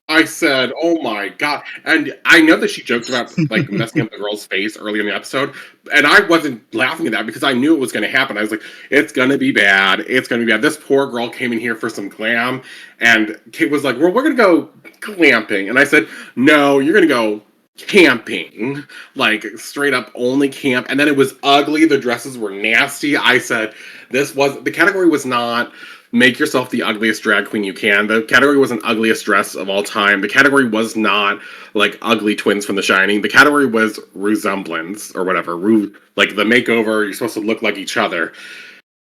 I said, "Oh my god!" And I know that she joked about like messing up the girl's face early in the episode, and I wasn't laughing at that because I knew it was going to happen. I was like, "It's going to be bad. It's going to be bad." This poor girl came in here for some glam, and Kate was like, "Well, we're going to go glamping," and I said, "No, you're going to go." Camping, like straight up only camp, and then it was ugly. The dresses were nasty. I said, the category was not make yourself the ugliest drag queen you can. The category wasn't ugliest dress of all time. The category was not like ugly twins from The Shining. The category was resemblance or whatever. Like the makeover, you're supposed to look like each other.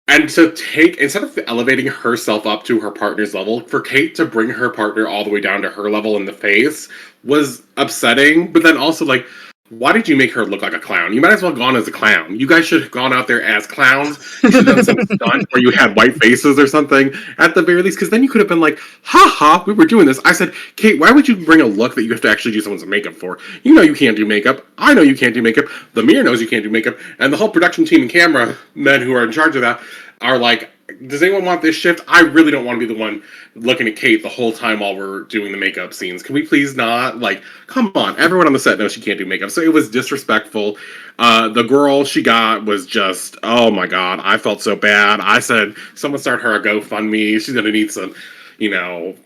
And to take, instead of elevating herself up to her partner's level, for Kate to bring her partner all the way down to her level in the face was upsetting. But then also, like, why did you make her look like a clown? You might as well have gone as a clown. You guys should have gone out there as clowns. You should have done some stunt where you had white faces or something at the very least, because then you could have been like, ha ha, we were doing this. I said, Kate, why would you bring a look that you have to actually do someone's makeup for? You know you can't do makeup. I know you can't do makeup. The mirror knows you can't do makeup. And the whole production team and camera men who are in charge of that are like, does anyone want this shift? I really don't want to be the one looking at Kate the whole time while we're doing the makeup scenes. Can we please not? Like, come on. Everyone on the set knows she can't do makeup. So it was disrespectful. The girl she got was just, oh my God. I felt so bad. I said, someone start her a GoFundMe. She's going to need some,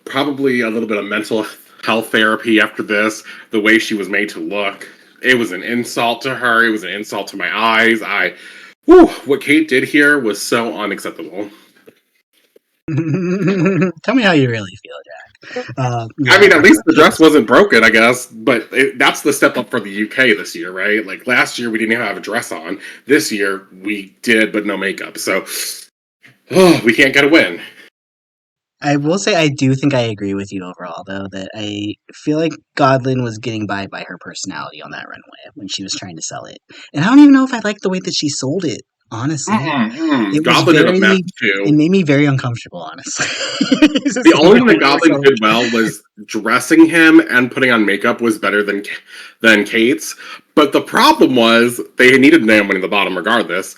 probably a little bit of mental health therapy after this. The way she was made to look. It was an insult to her. It was an insult to my eyes. What Kate did here was so unacceptable. Tell me how you really feel, Jack. I Yeah, mean, at least the dress wasn't broken, I guess. But that's the step up for the UK this year, right? Like last year, we didn't even have a dress on. This year, we did, but no makeup. So, we can't get a win. I will say I do think I agree with you overall, though, that I feel like Godlin was getting by her personality on that runway when she was trying to sell it. And I don't even know if I liked the way that she sold it, honestly. It was Goblin did a mess it too. made me very uncomfortable, honestly. It's just The the only way thing that they were Goblin selling did well was dressing him and putting on makeup was better than Kate's. But the problem was they needed Naomi in the bottom regardless,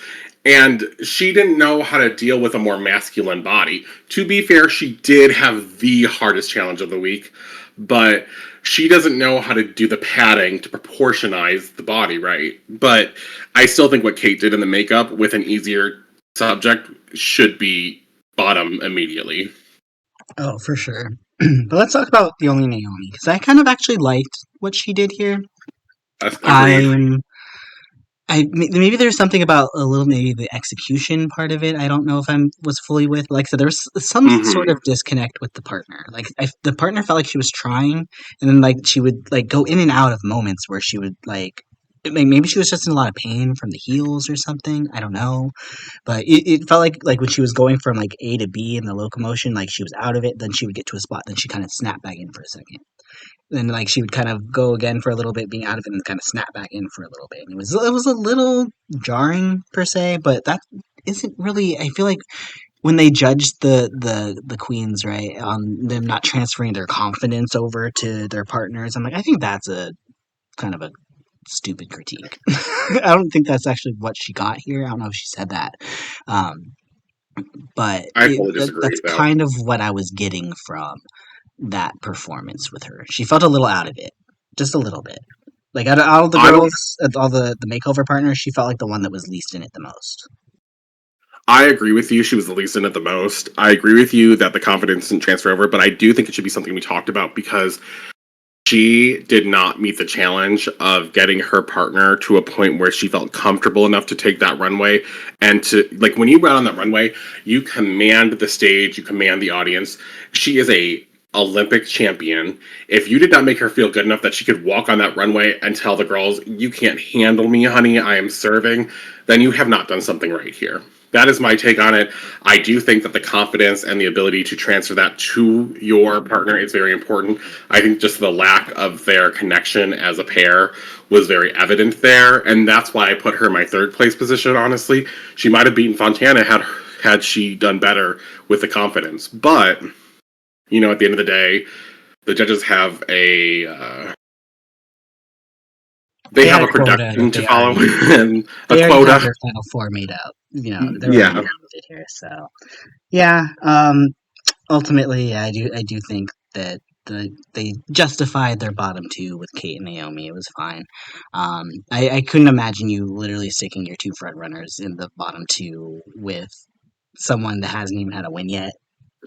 and she didn't know how to deal with a more masculine body. To be fair, she did have the hardest challenge of the week, but she doesn't know how to do the padding to proportionize the body right. But I still think what Kate did in the makeup with an easier subject should be bottom immediately. Oh, for sure. But let's talk about the only Naomi, because I kind of actually liked what she did here. Agreed. I'm maybe there's something about a little maybe the execution part of it. I don't know if I'm was fully with. Like so, there was some sort Hmm. of disconnect with the partner. Like the partner felt like she was trying, and then like she would like go in and out of moments where she would like. Maybe she was just in a lot of pain from the heels or something. I don't know, but it felt like when she was going from like A to B in the locomotion, like she was out of it. Then she would get to a spot, then she kind of snapped back in for a second. Then like she would kind of go again for a little bit, being out of it, and kind of snap back in for a little bit. And it was a little jarring per se, but that isn't really. I feel like when they judged the queens right on them not transferring their confidence over to their partners, I'm like, I think that's a kind of a stupid critique. I don't think that's actually what she got here. I don't know if she said that, um, but I fully disagree, that's though. kind of what I was getting from that performance with her. She felt a little out of it, just a little bit. Like out of all the I don't. girls, all the makeover partners, she felt like the one that was least in it the most. I agree with you. She was the least in it the most. I agree with you that the confidence didn't transfer over, but I do think it should be something we talked about because she did not meet the challenge of getting her partner to a point where she felt comfortable enough to take that runway and to like when you run on that runway, you command the stage, you command the audience. She is a Olympic champion. If you did not make her feel good enough that she could walk on that runway and tell the girls, "You can't handle me, honey, I am serving," then you have not done something right here. That is my take on it. I do think that the confidence and the ability to transfer that to your partner is very important. I think just the lack of their connection as a pair was very evident there, and that's why I put her in my third place position. Honestly, she might have beaten Fontana had she done better with the confidence. But at the end of the day, the judges have they They have had a a quota production that to follow and a they already have quota. their final four made up. They're already Yeah, done with it here. So yeah, ultimately, yeah, I do think that they justified their bottom two with Kate and Naomi. It was fine. I couldn't imagine you literally sticking your two front runners in the bottom two with someone that hasn't even had a win yet.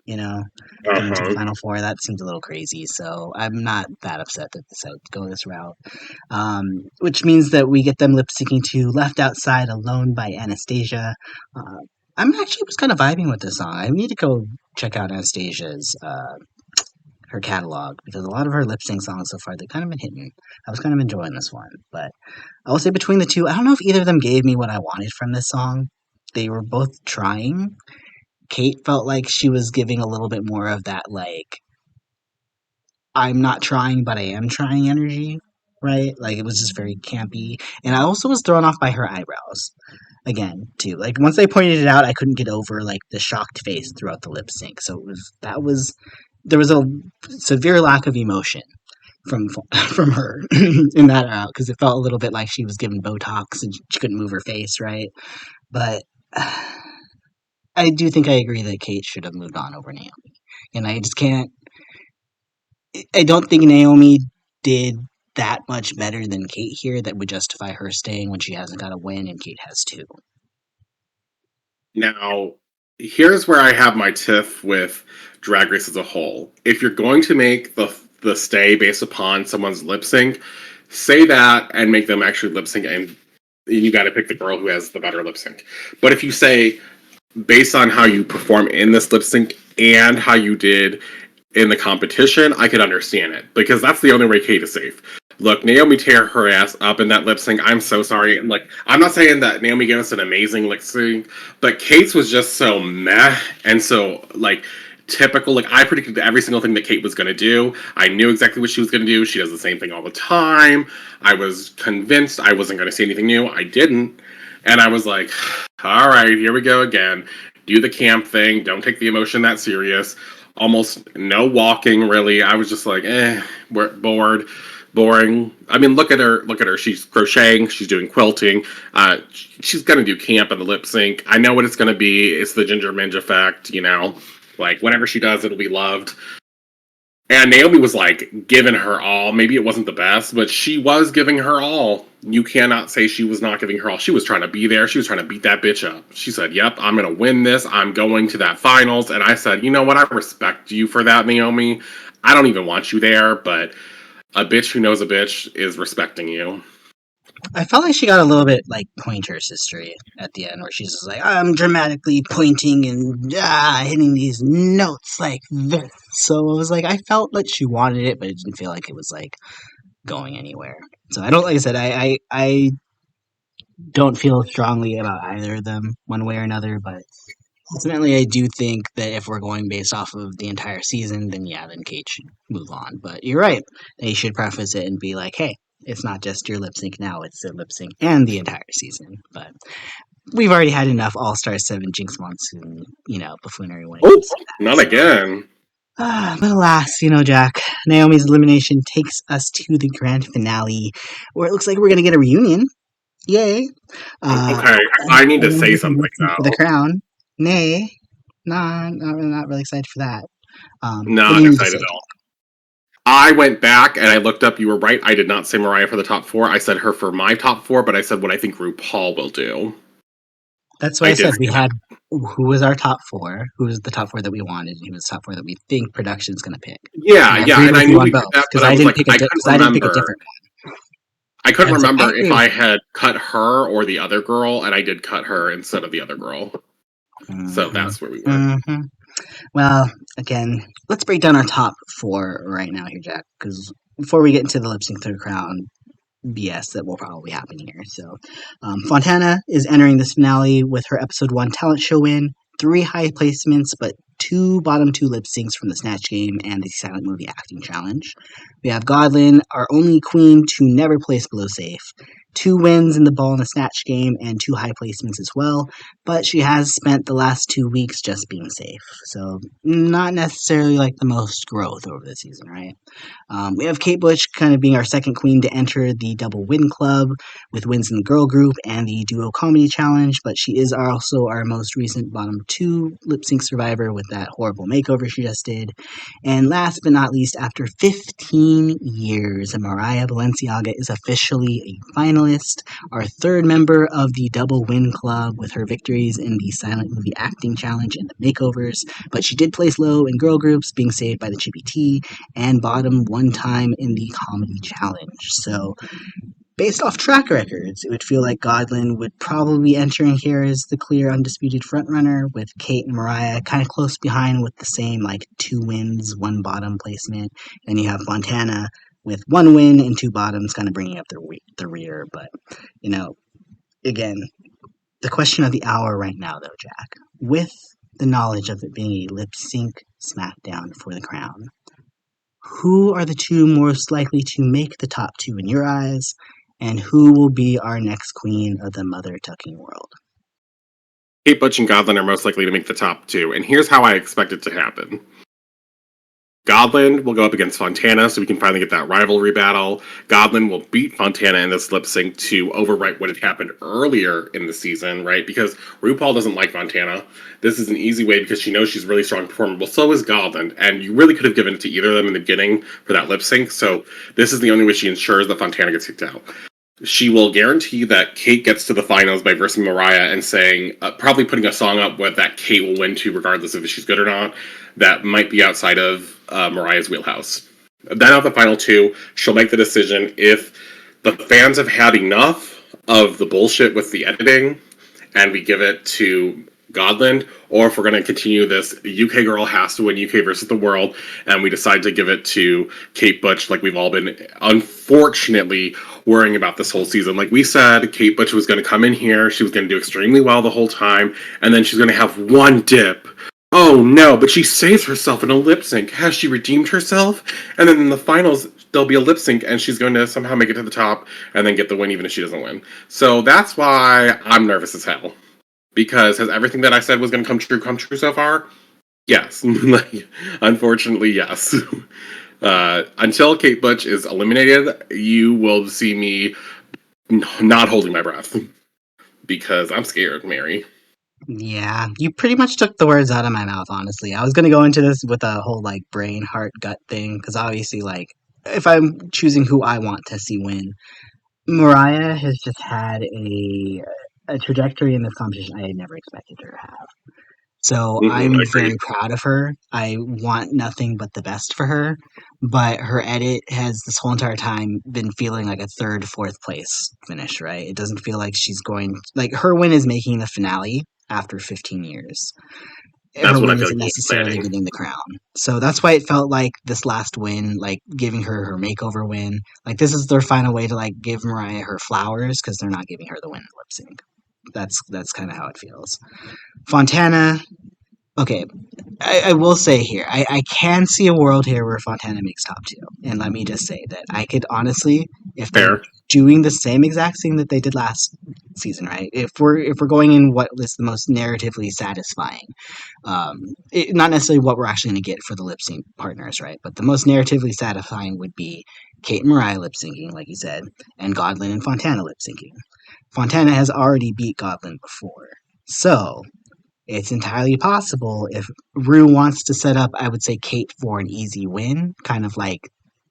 You know, getting to the uh-huh. final four, that seems a little crazy. So I'm not that upset that they decided to go this route. Which means that we get them lip syncing to "Left Outside Alone" by Anastasia. Uh, I'm actually was kind of vibing with this song. I need to go check out Anastasia's her catalog because a lot of her lip sync songs so far they've kind of been hitting. I was kind of enjoying this one, but I will say between the two, I don't know if either of them gave me what I wanted from this song. They were both trying. Kate felt like she was giving a little bit more of that like I'm not trying but I am trying energy. right? Like it was just very campy. And I also was thrown off by her eyebrows again too. Like once they pointed it out, I couldn't get over like the shocked face throughout the lip sync. So there was a severe lack of emotion from from her in that route because it felt a little bit like she was given Botox and she couldn't move her face right. But I do think I agree that Kate should have moved on over Naomi, and I just can't. I don't think Naomi did that much better than Kate here that would justify her staying when she hasn't got a win and Kate has two. Now, here's where I have my tiff with Drag Race as a whole. If you're going to make the stay based upon someone's lip sync, say that and make them actually lip sync, and you got to pick the girl who has the better lip sync. But if you say based on how you perform in this lip sync and how you did in the competition, I could understand it because that's the only way Kate is safe. Look, Naomi tear her ass up in that lip sync. I'm so sorry. Like, I'm not saying that Naomi gave us an amazing lip sync, but Kate's was just so meh and so like typical. Like, I predicted every single thing that Kate was going to do. I knew exactly what she was going to do. She does the same thing all the time. I was convinced I wasn't going to see anything new. I didn't. And I was like, all right, here we go again. Do the camp thing. Don't take the emotion that serious. Almost no walking, really. I was just like, we're bored, boring. I mean, look at her. Look at her. She's crocheting. She's doing quilting. She's gonna do camp in the lip sync. I know what it's gonna be. It's the Ginger Minge effect, you know. Like whatever she does, it'll be loved. And Naomi was like giving her all. Maybe it wasn't the best, but she was giving her all. You cannot say she was not giving her all. She was trying to be there. She was trying to beat that bitch up. She said, yep, I'm going to win this. I'm going to that finals. And I said, you know what? I respect you for that, Naomi. I don't even want you there, but a bitch who knows a bitch is respecting you. I felt like she got a little bit like Pointer Sistery at the end, where she's just like, I'm dramatically pointing and hitting these notes like this. So it was like, I felt like she wanted it, but it didn't feel like it was like going anywhere. So I don't, like I said, I don't feel strongly about either of them one way or another, but ultimately I do think that if we're going based off of the entire season, then yeah, then Kate should move on. But you're right. They should preface it and be like, hey, it's not just your lip sync now, it's the lip sync and the entire season. But we've already had enough All Star 7 Jinx Monsoon, buffoonery when it Oh, comes to that. not So. again. But alas, Jack, Naomi's elimination takes us to the grand finale, where it looks like we're going to get a reunion. Yay. Okay, And I need to say we can something lip sync for the now. crown. Nay. Nah, not really excited for that. What do Not you need to excited say, at all. Jack? I went back and I looked up. You were right. I did not say Mariah for the top four. I said her for my top four, but I said what I think RuPaul will do. That's what I I did said. say We that. had who was our top four, who was the top four that we wanted, and who was the top four that we think production's going to pick. Yeah, And I yeah, agreed and with I you knew on we did both that, because but I I was didn't like, pick a I couldn't because I didn't pick a remember. different I one. I couldn't was like, I remember if agree with I had cut her or the other girl, and I did cut her instead of the other girl. you. So that's where we were. Mm-hmm. Well, again, let's break down our top four right now here, Jack, because before we get into the lip sync to the crown, BS that will probably happen here. So, Fontana is entering this finale with her episode 1 talent show win, 3 high placements, but 2 bottom 2 lip syncs from the Snatch Game and the Silent Movie Acting Challenge. We have Godlin, our only queen to never place below safe. 2 wins in the Ball and the Snatch Game and 2 high placements as well, but she has spent the last 2 weeks just being safe. So, not necessarily like the most growth over the season, right? We have Kate Bush kind of being our second queen to enter the double win club with wins in the girl group and the duo comedy challenge, but she is also our most recent bottom 2 lip sync survivor with that horrible makeover she just did. And last but not least, after 15 years, Mariah Balenciaga is officially a finalist, our third member of the double win club with her victories in the silent movie acting challenge and the makeovers, but she did place low in girl groups, being saved by the Chippy T, and bottom 1 time in the comedy challenge. So, based off track records, it would feel like Godlin would probably be entering here as the clear undisputed frontrunner, with Kate and Mariah kind of close behind with the same like 2 wins, 1 bottom placement. Then you have Fontana with 1 win and 2 bottoms, kind of bringing up the rear. But again, the question of the hour right now, though, Jack, with the knowledge of it being a lip sync SmackDown for the crown, Who are the two most likely to make the top two in your eyes? And who will be our next queen of the Mothertucking World? Kate Butch and Godlin are most likely to make the top two, and here's how I expect it to happen. Godlin will go up against Fontana, so we can finally get that rivalry battle. Godlin will beat Fontana in this lip sync to overwrite what had happened earlier in the season, right? Because RuPaul doesn't like Fontana. This is an easy way because she knows she's a really strong performer. Well, so is Godlin, and you really could have given it to either of them in the beginning for that lip sync. So this is the only way she ensures that Fontana gets kicked out. She will guarantee that Kate gets to the finals by versing Mariah and saying, probably putting a song up with that Kate will win to, regardless of if she's good or not. That might be outside of Mariah's wheelhouse. Then out the final two, she'll make the decision if the fans have had enough of the bullshit with the editing, and we give it to Godland, or if we're going to continue this, UK girl has to win UK versus the world, and we decide to give it to Kate Butch, like we've all been unfortunately worrying about this whole season. Like we said, Kate Butch was going to come in here, she was going to do extremely well the whole time, and then she's going to have one dip. Oh no, but she saves herself in a lip sync. Has she redeemed herself? And then in the finals, there'll be a lip sync, and she's going to somehow make it to the top and then get the win even if she doesn't win. So that's why I'm nervous as hell. Because has everything that I said was going to come true so far? Yes. Like, unfortunately, yes. Until Kate Butch is eliminated, you will see me not holding my breath. Because I'm scared, Mary. Yeah, you pretty much took the words out of my mouth, honestly. I was going to go into this with a whole, like, brain, heart, gut thing, because obviously, like, if I'm choosing who I want to see win, Mariah has just had a trajectory in this competition I had never expected her to have. So I I'm agree. very proud of her. I want nothing but the best for her. But her edit has this whole entire time been feeling like a third, fourth place finish, right? It doesn't feel like she's going, like, her win is making the finale after 15 years. Her That's what I win feel isn't like was necessarily planning. getting the crown. So that's why it felt like this last win, like giving her her makeover win, like this is their final way to like give Mariah her flowers because they're not giving her the win in lip sync. That's kind of how it feels. Fontana, okay, I will say here, I can see a world here where Fontana makes top two. And let me just say that I could honestly, if they're Fair. doing the same exact thing that they did last season, right? If we're going in what is the most narratively satisfying, not necessarily what we're actually going to get for the lip sync partners, right? But the most narratively satisfying would be Kate and Mariah lip syncing, like you said, and Godlin and Fontana lip syncing. Fontana has already beat Godlin before, so it's entirely possible if Rue wants to set up, I would say, Kate for an easy win, kind of like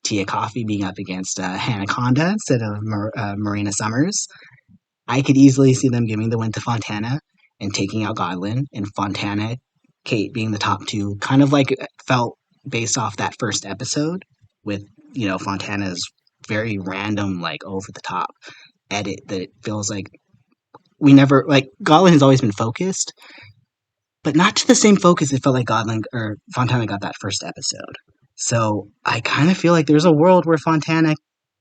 Tia Coffee being up against Hannah Conda instead of Marina Summers. I could easily see them giving the win to Fontana and taking out Godlin, and Fontana, Kate being the top two, kind of like it felt based off that first episode with, Fontana's very random, like over the top edit that it feels like we never, like, Godlin has always been focused, but not to the same focus it felt like Godlin or Fontana got that first episode. So I kind of feel like there's a world where Fontana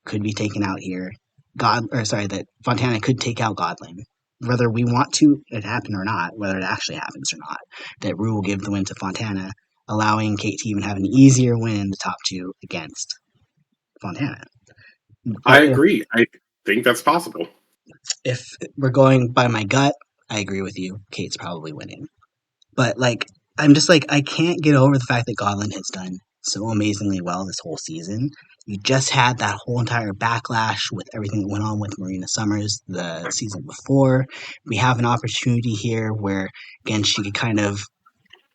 could be taken out here. That Fontana could take out Godlin. Whether we want to it happen or not, whether it actually happens or not, that Rue will give the win to Fontana, allowing Kate to even have an easier win in the top two against Fontana. I But agree. I think that's possible. if we're going by my gut, I agree with you. Kate's probably winning. But like, I'm just like, I can't get over the fact that Godwin has done so amazingly well this whole season. You just had that whole entire backlash with everything that went on with Marina Summers the season before. We have an opportunity here where, again, she could kind of,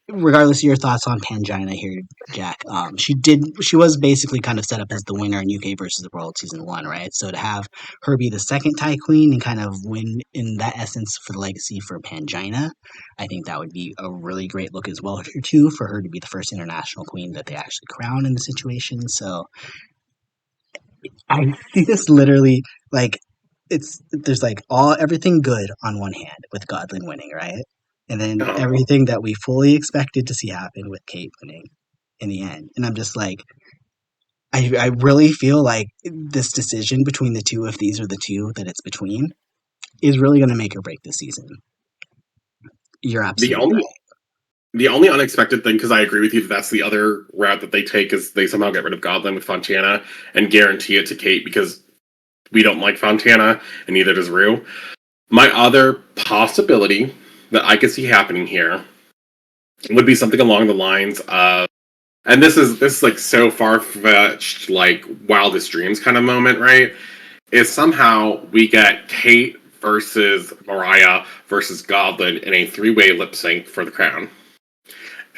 regardless of your thoughts on Pangina here, Jack, she was basically kind of set up as the winner in UK versus the World season one, right? So to have her be the second Thai queen and kind of win in that essence for the legacy for Pangina, I think that would be a really great look as well here too, for her to be the first international queen that they actually crown in the situation. So I see this literally like there's like everything good on one hand with Godwin winning, right? And then Uh, everything that we fully expected to see happen with Kate winning in the end. And I'm just like, I really feel like this decision between the two, if these are the two that it's between, is really going to make or break this season. You're the absolutely only right. The only unexpected thing, because I agree with you that that's the other route that they take, is they somehow get rid of Godlin with Fontana and guarantee it to Kate because we don't like Fontana and neither does Rue. My other possibility that I could see happening here would be something along the lines of, and this is like so far fetched, like wildest dreams kind of moment, right? Is somehow we get Kate versus Mariah versus Godlin in a three-way lip sync for the crown.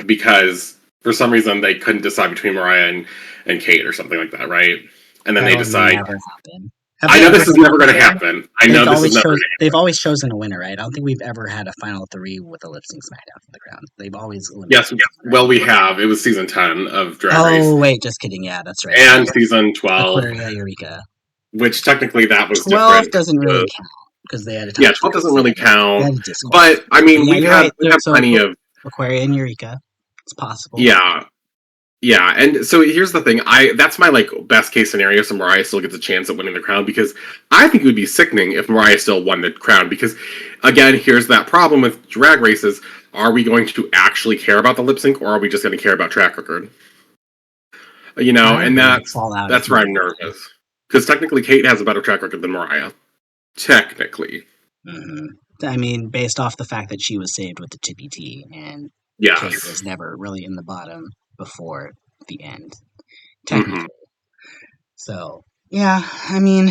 Because for some reason they couldn't decide between Mariah and Kate or something like that, right? And then they That'll decide. never happen. Have I they know ever this is had never that going to before? happen. I know this is never going to They've happen. always chosen a winner, right? I don't think we've ever had a final three with a lip sync SmackDown for the crown. They've always eliminated. Yes, well, we have. It was season 10 of Drag Race. Oh wait, just kidding. Yeah, that's right. And season 12. Aquaria Eureka. Which technically that was 12 different. doesn't really count because they had a top. Yeah, 12 doesn't really count. Discord. But I mean, yeah, we've right. had plenty of Aquaria and Eureka. It's possible. Yeah. Yeah, and so here's the thing. That's my like best case scenario. So Mariah still gets a chance at winning the crown because I think it would be sickening if Mariah still won the crown. Because again, here's that problem with drag races: are we going to actually care about the lip sync, or are we just going to care about track record? You know, and that's where I'm nervous because technically Kate has a better track record than Mariah. Technically, I mean, based off the fact that she was saved with the Chippy Tea, and yes. Kate was never really in the bottom before the end, technically. So, yeah, I mean,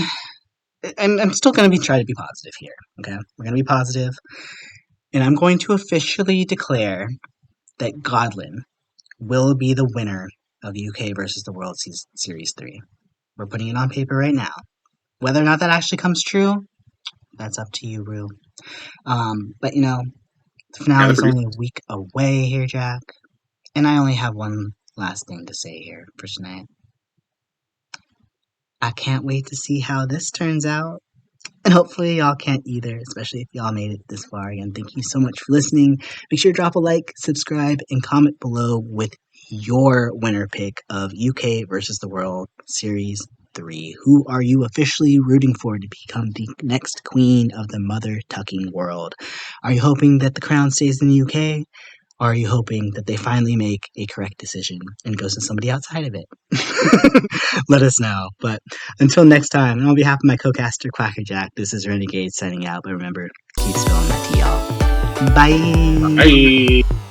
I'm still going to try to be positive here, okay? We're going to be positive, and I'm going to officially declare that Godlin will be the winner of UK versus the World Series 3. We're putting it on paper right now. Whether or not that actually comes true, that's up to you, Rue. But, you know, the finale is only a week away here, Jack. And I only have one last thing to say here for tonight. I can't wait to see how this turns out. And hopefully y'all can't either, especially if y'all made it this far. Again, thank you so much for listening. Make sure to drop a like, subscribe, and comment below with your winner pick of UK versus the World Series 3. Who are you officially rooting for to become the next queen of the Mothertucking World? Are you hoping that the crown stays in the UK? Or are you hoping that they finally make a correct decision and goes to somebody outside of it? Let us know. But until next time, and on behalf of my co-caster QuackrrJack, this is Renegayde signing out. But remember, keep spilling that tea, y'all. Bye. Bye.